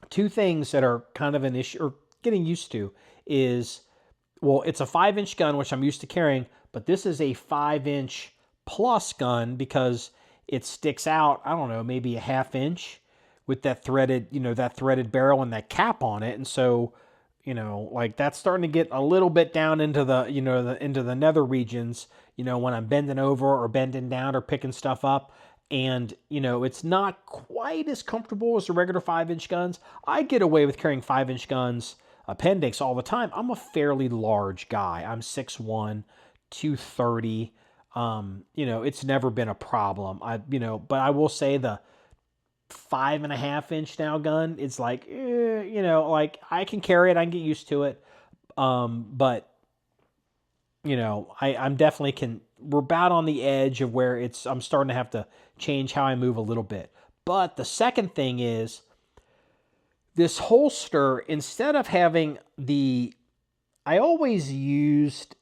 2 things that are kind of an issue or getting used to is, well, it's a 5-inch gun, which I'm used to carrying, but this is a 5-inch plus gun because it sticks out, I don't know, maybe a 1/2 inch with that threaded barrel and that cap on it. And so, that's starting to get a little bit down into the, into the nether regions, when I'm bending over or bending down or picking stuff up. And, it's not quite as comfortable as the regular 5-inch guns. I get away with carrying 5-inch guns appendix all the time. I'm a fairly large guy. I'm 6'1", 230. It's never been a problem. But I will say the 5.5-inch now gun, it's like, like I can carry it. I can get used to it. But I'm definitely we're about on the edge of where I'm starting to have to change how I move a little bit. But the second thing is this holster, instead of having I always used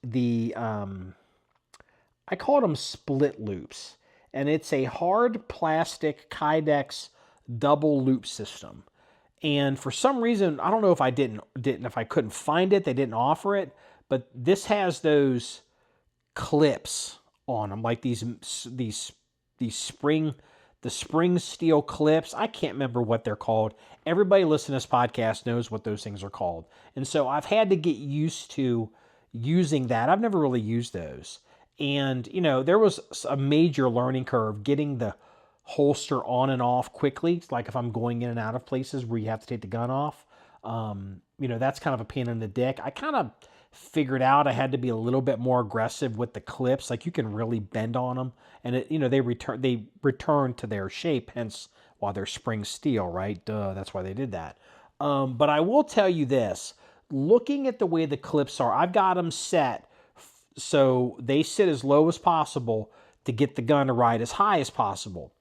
I called them split loops, and it's a hard plastic Kydex double loop system. And for some reason, I don't know if if I couldn't find it, they didn't offer it, but this has those clips on them, like these spring steel clips. I can't remember what they're called. Everybody listening to this podcast knows what those things are called. And so I've had to get used to using that. I've never really used those. And, there was a major learning curve getting the holster on and off quickly. It's like if I'm going in and out of places where you have to take the gun off, that's kind of a pain in the dick. I kind of figured out I had to be a little bit more aggressive with the clips. Like, you can really bend on them, and they return to their shape. Hence why they're spring steel, right? Duh, that's why they did that. But I will tell you this: looking at the way the clips are, I've got them set so they sit as low as possible to get the gun to ride as high as possible.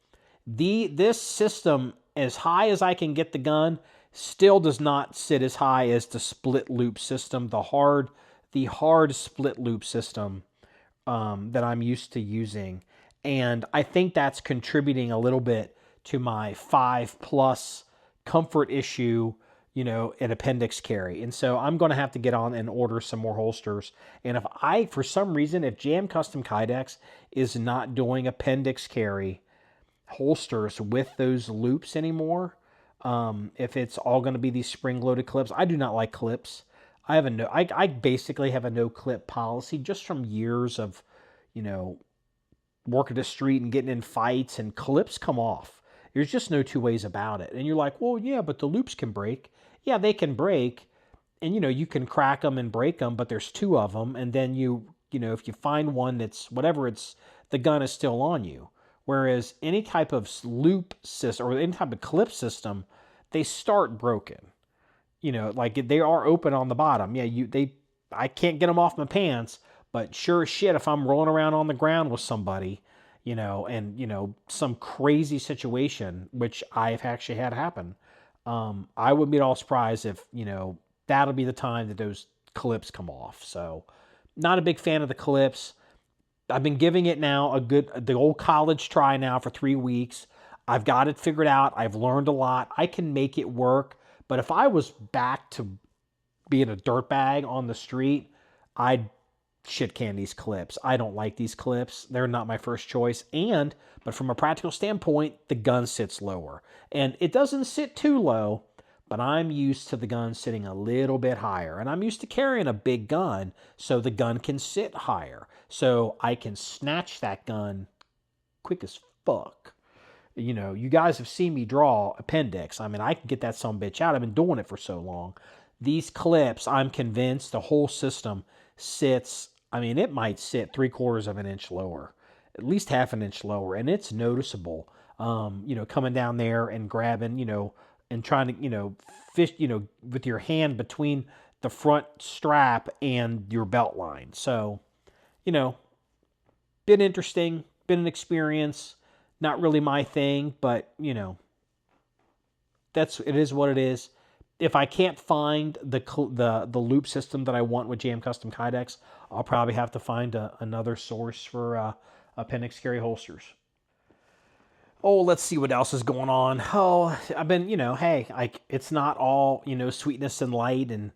This system, as high as I can get the gun, still does not sit as high as the split loop system, the hard split loop system that I'm used to using. And I think that's contributing a little bit to my 5+ comfort issue, an appendix carry. And so I'm going to have to get on and order some more holsters. And for some reason, if JM Custom Kydex is not doing appendix carry holsters with those loops anymore, if it's all going to be these spring-loaded clips, I do not like clips. I basically have a no clip policy just from years of, working the street and getting in fights, and clips come off. There's just no two ways about it. And you're like, well, yeah, but the loops can break. Yeah, they can break. And, you can crack them and break them, but there's two of them. And then if you find one that's whatever, the gun is still on you. Whereas any type of loop system or any type of clip system, they start broken. Like they are open on the bottom. Yeah, I can't get them off my pants, but sure as shit, if I'm rolling around on the ground with somebody, and some crazy situation, which I've actually had happen, I wouldn't be at all surprised if, that'll be the time that those clips come off. So not a big fan of the clips. I've been giving it now the old college try now for 3 weeks. I've got it figured out. I've learned a lot. I can make it work. But if I was back to being a dirtbag on the street, I'd shit can these clips. I don't like these clips. They're not my first choice. But from a practical standpoint, the gun sits lower. And it doesn't sit too low, but I'm used to the gun sitting a little bit higher. And I'm used to carrying a big gun, so the gun can sit higher. So I can snatch that gun quick as fuck. You guys have seen me draw appendix. I mean, I can get that sumbitch out. I've been doing it for so long. These clips, I'm convinced the whole system sits, it might sit 3/4 of an inch lower, at least half an inch lower. And it's noticeable, coming down there and grabbing, and trying to, fish, with your hand between the front strap and your belt line. So, been interesting, been an experience. Not really my thing, but, it is what it is. If I can't find the loop system that I want with JM Custom Kydex, I'll probably have to find another source for appendix carry holsters. Oh, let's see what else is going on. Oh, I've been, it's not all, sweetness and light and,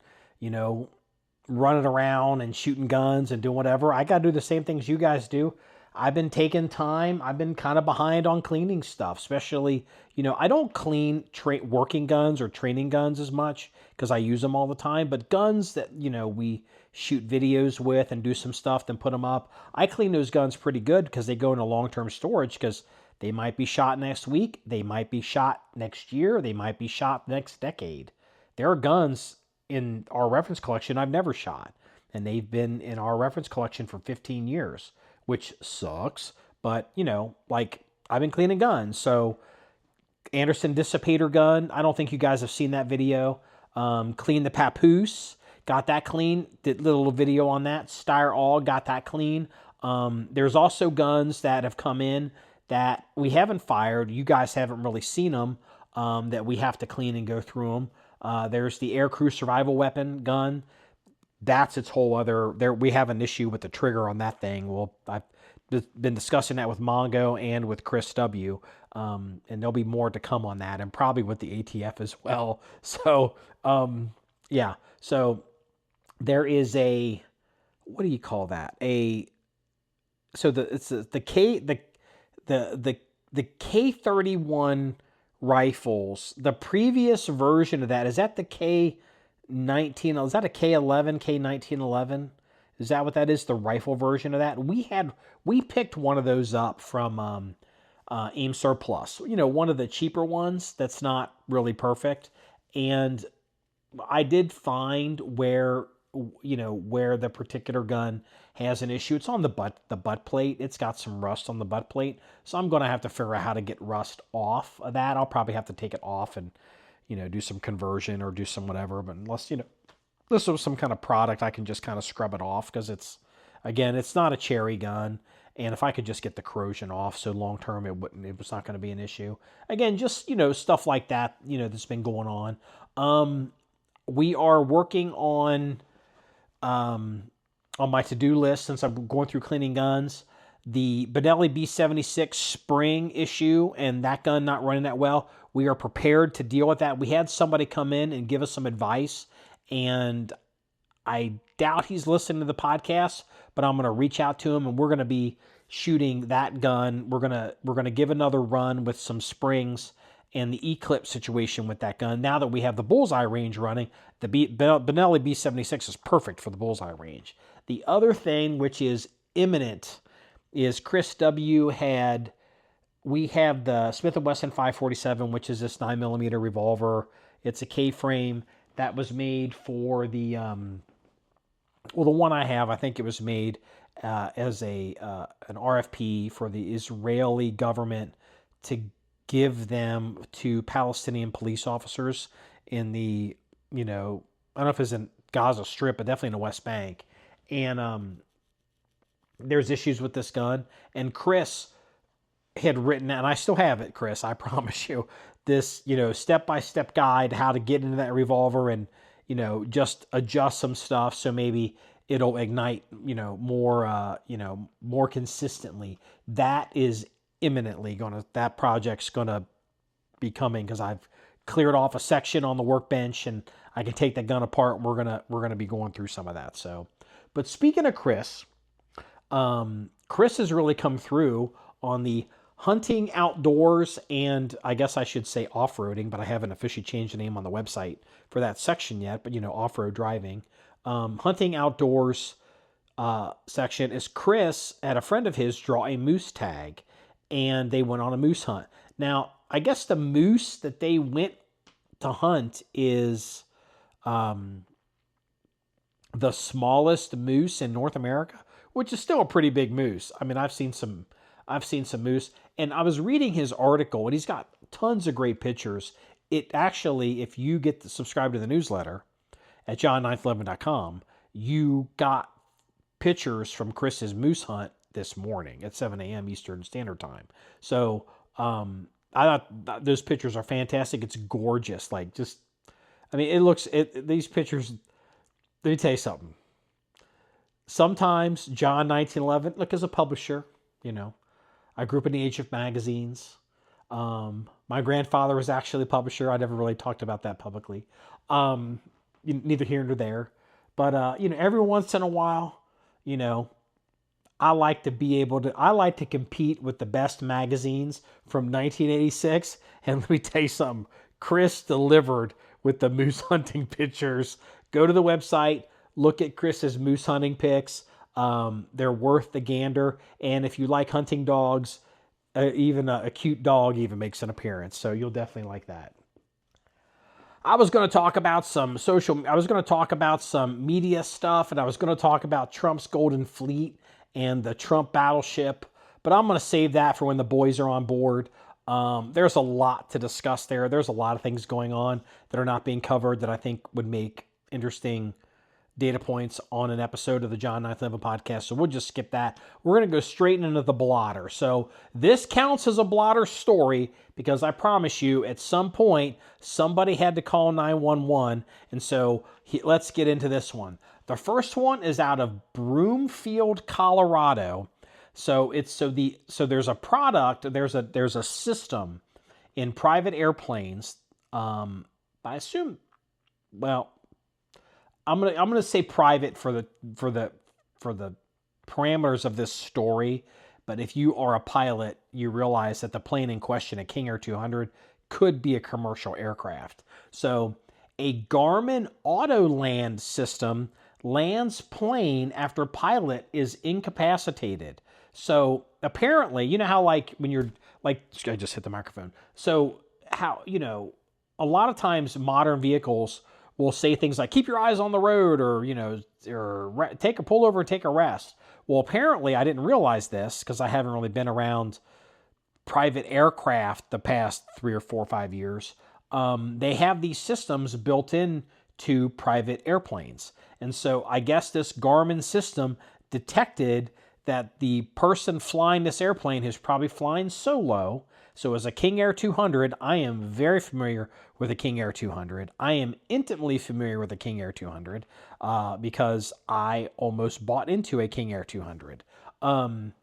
running around and shooting guns and doing whatever. I got to do the same things you guys do. I've been taking time. I've been kind of behind on cleaning stuff, especially, I don't clean working guns or training guns as much because I use them all the time. But guns that, we shoot videos with and do some stuff, then put them up, I clean those guns pretty good because they go into long-term storage because they might be shot next week. They might be shot next year. They might be shot next decade. There are guns in our reference collection I've never shot, and they've been in our reference collection for 15 years. Which sucks, but, I've been cleaning guns. So, Anderson Dissipator gun, I don't think you guys have seen that video. Clean the Papoose, got that clean. Did a little video on that. Steyr All, got that clean. There's also guns that have come in that we haven't fired. You guys haven't really seen them, that we have to clean and go through them. There's the Aircrew Survival Weapon gun. That's its whole other. We have an issue with the trigger on that thing. Well, I've been discussing that with Mongo and with Chris W. And there'll be more to come on that, and probably with the ATF as well. So, yeah. So there is a, what do you call that? So the K31 rifles. The previous version of that, is that the K19? Is that a K11, K1911? Is that what that is? The rifle version of that? We picked one of those up from Aim Surplus. One of the cheaper ones that's not really perfect. And I did find where the particular gun has an issue. It's on the butt plate. It's got some rust on the butt plate. So I'm going to have to figure out how to get rust off of that. I'll probably have to take it off and, do some conversion or do some whatever. But unless, this was some kind of product, I can just kind of scrub it off because it's not a cherry gun. And if I could just get the corrosion off, so long term it was not going to be an issue. Again, just, stuff like that, that's been going on. We are working on my to-do list, since I'm going through cleaning guns, the Benelli B76 spring issue and that gun not running that well. We are prepared to deal with that. We had somebody come in and give us some advice, and I doubt he's listening to the podcast, but I'm going to reach out to him, and we're going to be shooting that gun. We're going to give another run with some springs and the Eclipse situation with that gun. Now that we have the bullseye range running, the Benelli B76 is perfect for the bullseye range. The other thing, which is imminent, is Chris W. We have the Smith & Wesson 547, which is this 9mm revolver. It's a K-frame that was made for the, the one I have, I think it was made as an RFP for the Israeli government to give them to Palestinian police officers in the, I don't know if it's in Gaza Strip, but definitely in the West Bank. And there's issues with this gun. And Chris had written, and I still have it, Chris, I promise you, this, step-by-step guide how to get into that revolver and, just adjust some stuff so maybe it'll ignite, more consistently. That is imminently that project's gonna be coming because I've cleared off a section on the workbench and I can take that gun apart and we're gonna be going through some of that. So, but speaking of Chris, Chris has really come through on the hunting outdoors, and I guess I should say off-roading, but I haven't officially changed the name on the website for that section yet, but off-road driving. Hunting outdoors section is Chris had a friend of his draw a moose tag, and they went on a moose hunt. Now, I guess the moose that they went to hunt is the smallest moose in North America, which is still a pretty big moose. I mean, I've seen some moose, and I was reading his article, and he's got tons of great pictures. It actually, if you get to subscribe to the newsletter at john911.com, you got pictures from Chris's moose hunt this morning at 7 a.m. Eastern Standard Time. So I thought those pictures are fantastic. It's gorgeous. These pictures, let me tell you something. Sometimes John 1911, look, as a publisher, I grew up in the age of magazines. My grandfather was actually a publisher. I never really talked about that publicly. Neither here nor there. But, every once in a while, I like to compete with the best magazines from 1986. And let me tell you something. Chris delivered with the moose hunting pictures. Go to the website, look at Chris's moose hunting pics. They're worth the gander. And if you like hunting dogs, even a cute dog even makes an appearance. So you'll definitely like that. I was going to talk about some media stuff, and I was going to talk about Trump's Golden Fleet and the Trump battleship, but I'm going to save that for when the boys are on board. There's a lot to discuss there. There's a lot of things going on that are not being covered that I think would make interesting data points on an episode of the John 911 podcast. So we'll just skip that. We're going to go straight into the blotter. So this counts as a blotter story because I promise you at some point somebody had to call 911. And so let's get into this one. The first one is out of Broomfield, Colorado. So there's a product, there's a system in private airplanes. I assume, well, I'm gonna say private for the parameters of this story, but if you are a pilot, you realize that the plane in question, a King Air 200, could be a commercial aircraft. So a Garmin Autoland system lands plane after pilot is incapacitated. So apparently, you know how when you're I just hit the microphone. So how, a lot of times modern vehicles will say things like, keep your eyes on the road, or pull over and take a rest. Well, apparently I didn't realize this because I haven't really been around private aircraft the past 3 or 4 or 5 years. They have these systems built in to private airplanes. And so I guess this Garmin system detected that the person flying this airplane is probably flying solo. So as a King Air 200, I am very familiar with a King Air 200. I am intimately familiar with a King Air 200 because I almost bought into a King Air 200. And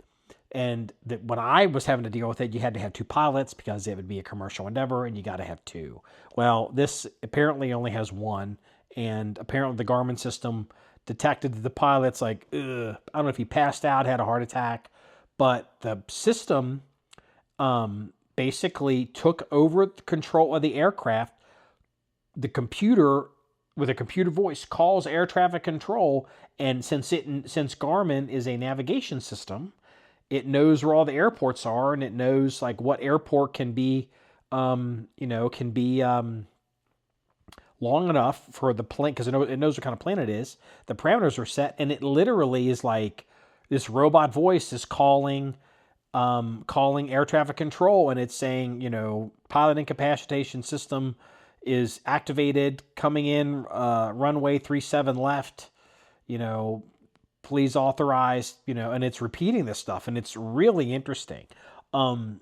when I was having to deal with it, you had to have 2 pilots because it would be a commercial endeavor, and you got to have 2. Well, this apparently only has 1, and apparently the Garmin system detected that the pilot's I don't know if he passed out, had a heart attack, but the system basically took over the control of the aircraft. The computer, with a computer voice, calls air traffic control, and since Garmin is a navigation system, it knows where all the airports are, and it knows like what airport can be, long enough for the plane, because it knows what kind of plane it is. The parameters are set, and it literally is like this robot voice is calling air traffic control, and it's saying, pilot incapacitation system is activated, coming in, runway 37 left, please authorize, and it's repeating this stuff, and it's really interesting. I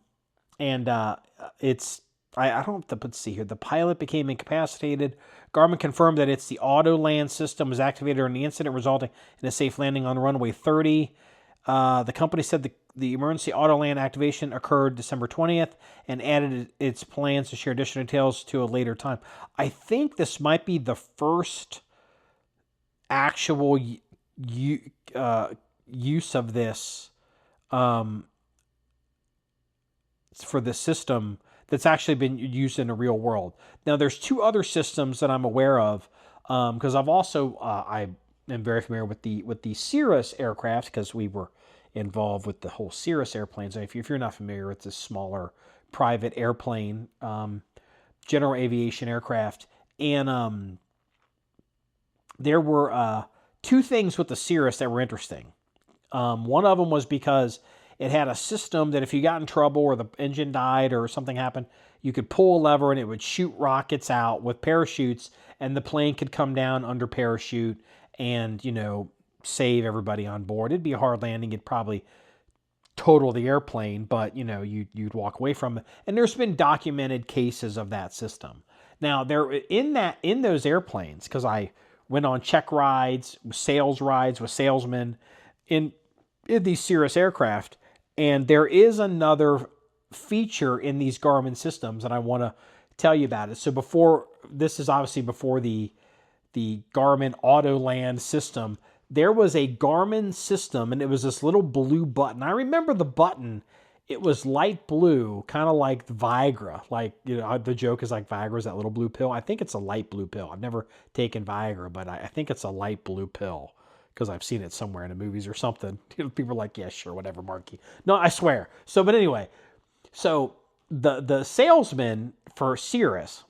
don't have to see here. The pilot became incapacitated. Garmin confirmed that the auto land system was activated during the incident, resulting in a safe landing on runway 30. The company said the emergency auto land activation occurred December 20th and added its plans to share additional details to a later time. I think this might be the first actual use of this for the system that's actually been used in the real world. Now, there's two other systems that I'm aware of, because I've also I am very familiar with the Cirrus aircraft, because we were involved with the whole Cirrus airplanes. And if you're not familiar with this smaller private airplane, general aviation aircraft, and there were two things with the Cirrus that were interesting. One of them was because it had a system that if you got in trouble or the engine died or something happened, you could pull a lever and it would shoot rockets out with parachutes, and the plane could come down under parachute and, save everybody on board. It'd be a hard landing. It'd probably total the airplane, but, you'd walk away from it. And there's been documented cases of that system. Now, in those airplanes, because I went on check rides, sales rides with salesmen in these Cirrus aircraft, and there is another feature in these Garmin systems, and I want to tell you about it. So this is obviously before the Garmin Auto Land system. There was a Garmin system, and it was this little blue button. I remember the button. It was light blue, kind of like Viagra. Like, the joke is like Viagra is that little blue pill. I think it's a light blue pill. I've never taken Viagra, but I think it's a light blue pill, because I've seen it somewhere in the movies or something. People are like, yeah, sure, whatever, Marky. No, I swear. But anyway, so the salesman for Cirrus,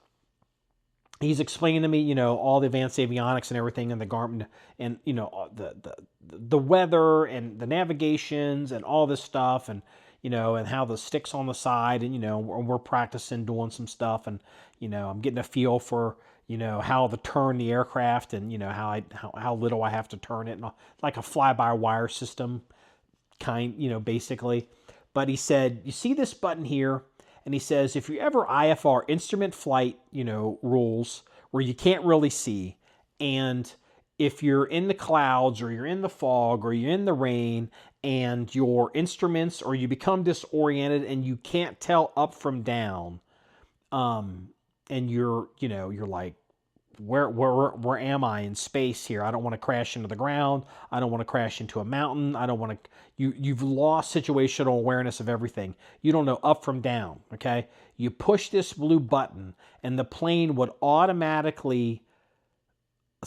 he's explaining to me, all the advanced avionics and everything, and the Garmin, and the weather and the navigations and all this stuff, and and how the sticks on the side, and we're practicing doing some stuff, and I'm getting a feel for how to turn the aircraft, and how little I have to turn it, and like a fly-by-wire system basically. But he said, you see this button here, and he says, if you ever IFR, instrument flight, rules, where you can't really see, and if you're in the clouds, or you're in the fog, or you're in the rain, and your instruments, or you become disoriented and you can't tell up from down, and you're like, where am I in space here? I don't want to crash into the ground. I don't want to crash into a mountain. I don't want to, you've lost situational awareness of everything. You don't know up from down, okay? You push this blue button, and the plane would automatically,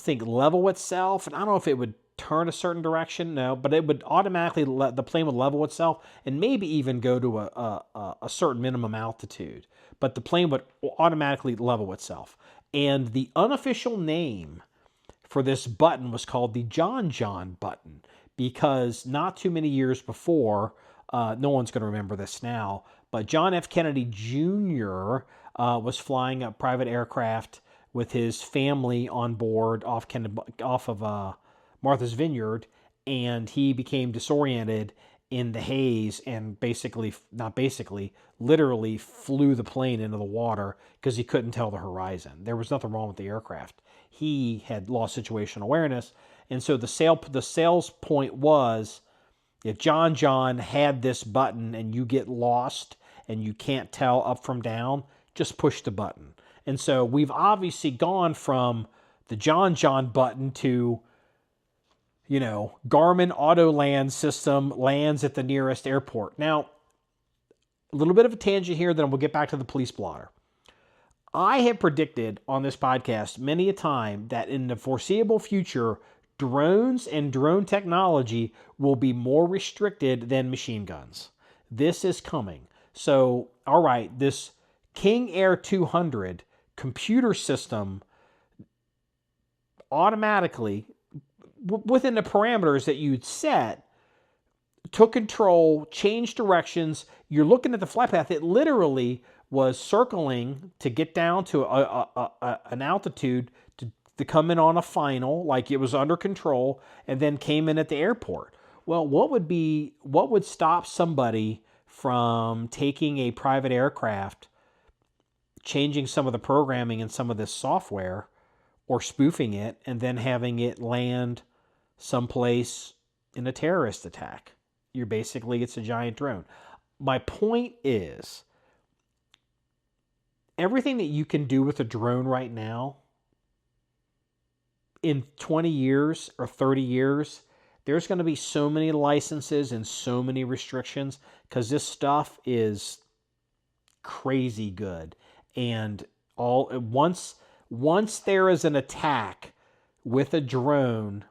level itself. And I don't know if it would turn a certain direction, no, but it would automatically, the plane would level itself, and maybe even go to a certain minimum altitude. But the plane would automatically level itself. And the unofficial name for this button was called the John John button, because not too many years before, no one's going to remember this now, but John F. Kennedy Jr. Was flying a private aircraft with his family on board off of Martha's Vineyard, and he became disoriented in the haze and literally flew the plane into the water because he couldn't tell the horizon. There was nothing wrong with the aircraft. He had lost situational awareness. And so the sales point was, if John John had this button and you get lost and you can't tell up from down, just push the button. And so we've obviously gone from the John John button to, Garmin Auto Land system lands at the nearest airport. Now, a little bit of a tangent here, then we'll get back to the police blotter. I have predicted on this podcast many a time that in the foreseeable future, drones and drone technology will be more restricted than machine guns. This is coming. So, all right, this King Air 200 computer system automatically, within the parameters that you'd set, took control, changed directions. You're looking at the flight path. It literally was circling to get down to an altitude to come in on a final, like it was under control, and then came in at the airport. Well, what would stop somebody from taking a private aircraft, changing some of the programming and some of this software, or spoofing it, and then having it land someplace in a terrorist attack? It's a giant drone. My point is, everything that you can do with a drone right now, in 20 years or 30 years, there's going to be so many licenses and so many restrictions because this stuff is crazy good. And once there is an attack with a drone,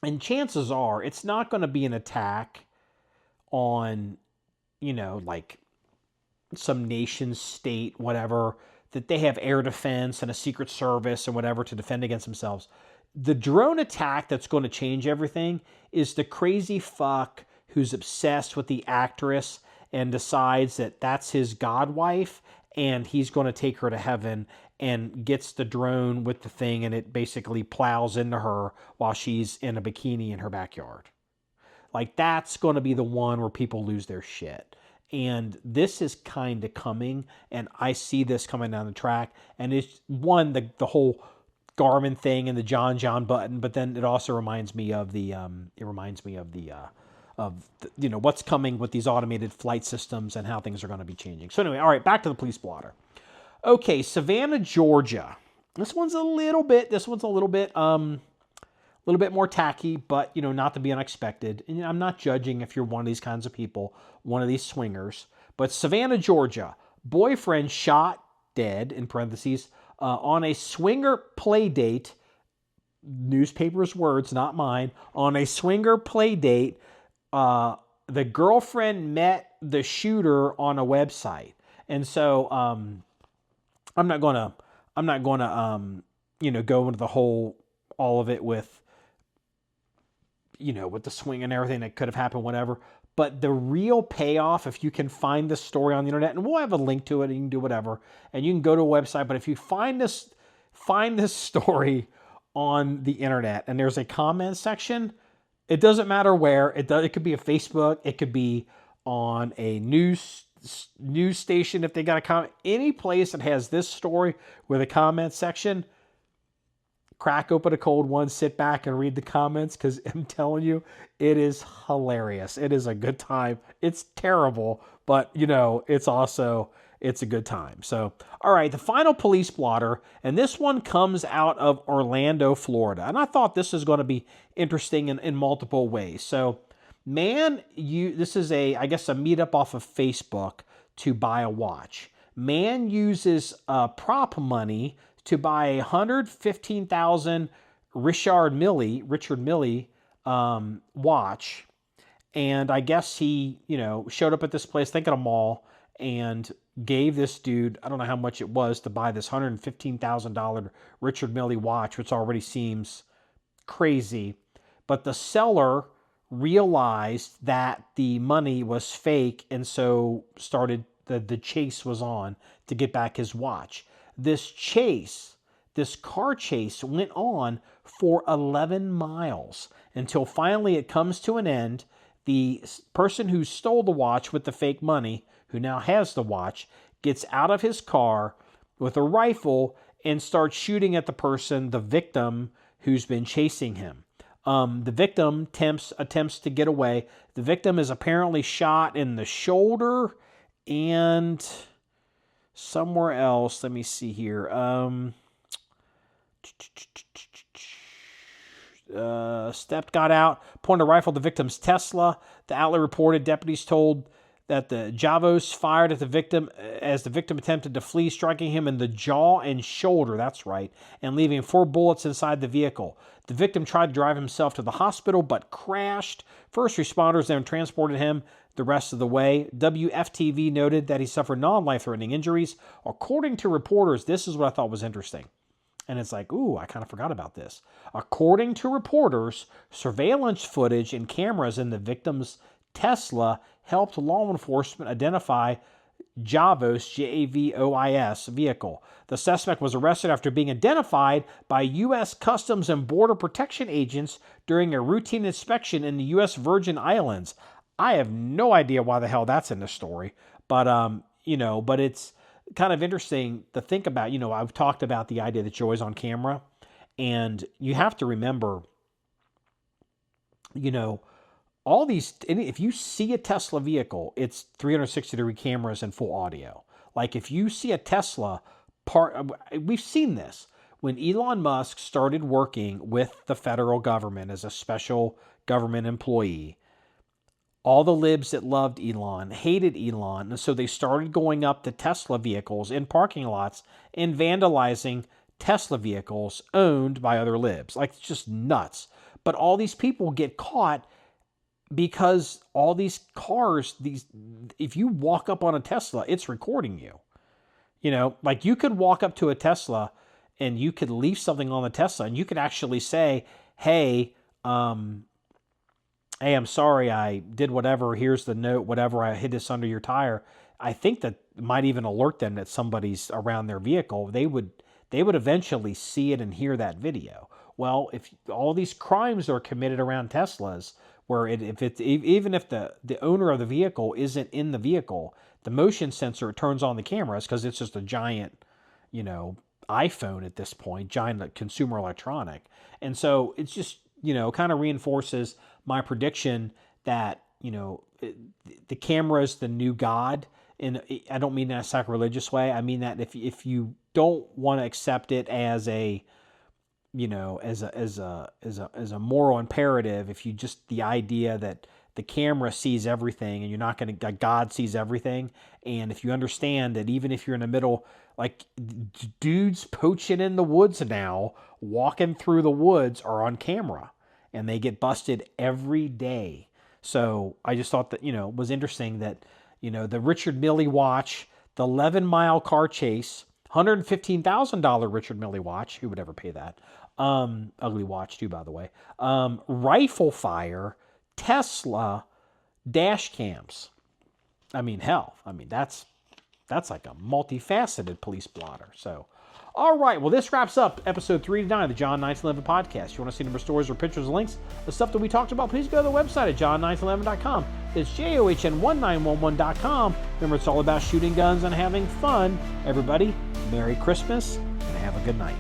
and chances are it's not going to be an attack on, like some nation state, whatever, that they have air defense and a secret service and whatever to defend against themselves. The drone attack that's going to change everything is the crazy fuck who's obsessed with the actress and decides that that's his god wife and he's going to take her to heaven, and gets the drone with the thing and it basically plows into her while she's in a bikini in her backyard. Like, that's going to be the one where people lose their shit. And this is kind of coming, and I see this coming down the track. And it's the whole Garmin thing and the John button, but then it also reminds me of what's coming with these automated flight systems and how things are going to be changing. So anyway, all right, back to the police blotter. Okay, Savannah, Georgia. This one's a little bit more tacky, but, not to be unexpected. And I'm not judging if you're one of these kinds of people, one of these swingers. But Savannah, Georgia, boyfriend shot dead, in parentheses, on a swinger play date, newspaper's words, not mine, on a swinger play date. The girlfriend met the shooter on a website. And so I'm not going to go into the whole, all of it with, with the swing and everything that could have happened, whatever. But the real payoff, if you can find this story on the internet, and we'll have a link to it, and you can do whatever, and you can go to a website. But if you find this story on the internet, and there's a comment section, it doesn't matter where. It could be a Facebook, it could be on a news station if they got a comment. Any place that has this story with a comment section, crack open a cold one, sit back and read the comments, because I'm telling you, it is hilarious. It is a good time. It's terrible, but it's a good time. So, all right, the final police blotter, and this one comes out of Orlando, Florida. And I thought this was going to be interesting in multiple ways. So, this is a meetup off of Facebook to buy a watch. Man uses prop money to buy a $115,000 Richard Mille watch. And I guess he, showed up at this place, think at a mall, and gave this dude, I don't know how much it was, to buy this $115,000 Richard Mille watch, which already seems crazy. But the seller realized that the money was fake, and so started, the chase was on to get back his watch. This car chase went on for 11 miles until finally it comes to an end. The person who stole the watch with the fake money, who now has the watch, gets out of his car with a rifle and starts shooting at the victim who's been chasing him. The victim attempts to get away. The victim is apparently shot in the shoulder and somewhere else. Let me see here. Got out, pointed a rifle at the victim's Tesla. The outlet reported deputies told that the Javos fired at the victim as the victim attempted to flee, striking him in the jaw and shoulder, that's right, and leaving 4 bullets inside the vehicle. The victim tried to drive himself to the hospital but crashed. First responders then transported him the rest of the way. WFTV noted that he suffered non-life-threatening injuries. According to reporters, this is what I thought was interesting. And it's like, ooh, I kind of forgot about this. According to reporters, surveillance footage and cameras in the victim's Tesla helped law enforcement identify Javos, Javois vehicle. The suspect was arrested after being identified by U.S. Customs and Border Protection agents during a routine inspection in the U.S. Virgin Islands. I have no idea why the hell that's in the story, but but it's kind of interesting to think about. I've talked about the idea that Joy's on camera, and you have to remember, all these, if you see a Tesla vehicle, it's 360-degree cameras and full audio. Like if you see a Tesla we've seen this when Elon Musk started working with the federal government as a special government employee. All the libs that loved Elon hated Elon, and so they started going up to Tesla vehicles in parking lots and vandalizing Tesla vehicles owned by other libs. Like, it's just nuts. But all these people get caught because all these cars, if you walk up on a Tesla, it's recording you. Like you could walk up to a Tesla and you could leave something on the Tesla and you could actually say, hey, I'm sorry, I did whatever. Here's the note, whatever. I hid this under your tire. I think that might even alert them that somebody's around their vehicle. They would eventually see it and hear that video. Well, if all these crimes are committed around Teslas, where even if the owner of the vehicle isn't in the vehicle, the motion sensor turns on the cameras because it's just a giant, iPhone at this point, giant consumer electronic. And so it's just, kind of reinforces my prediction that, the camera is the new God. And I don't mean that in a sacrilegious way. I mean that if you don't want to accept it as a as a moral imperative, if you just the idea that the camera sees everything and you're not going to, God sees everything. And if you understand that even if you're in the middle, like dudes poaching in the woods now, walking through the woods are on camera and they get busted every day. So I just thought that, it was interesting that, the Richard Mille watch, the 11-mile car chase, $115,000 Richard Mille watch. Who would ever pay that? Ugly watch too, by the way. Rifle fire, Tesla, dash cams. That's like a multifaceted police blotter. So, all right. Well, this wraps up episode 3-9 of the John 1911 podcast. If you want to see number stories or pictures and links, the stuff that we talked about, please go to the website at john1911.com. It's JOHN1911.com. Remember, it's all about shooting guns and having fun. Everybody, Merry Christmas and have a good night.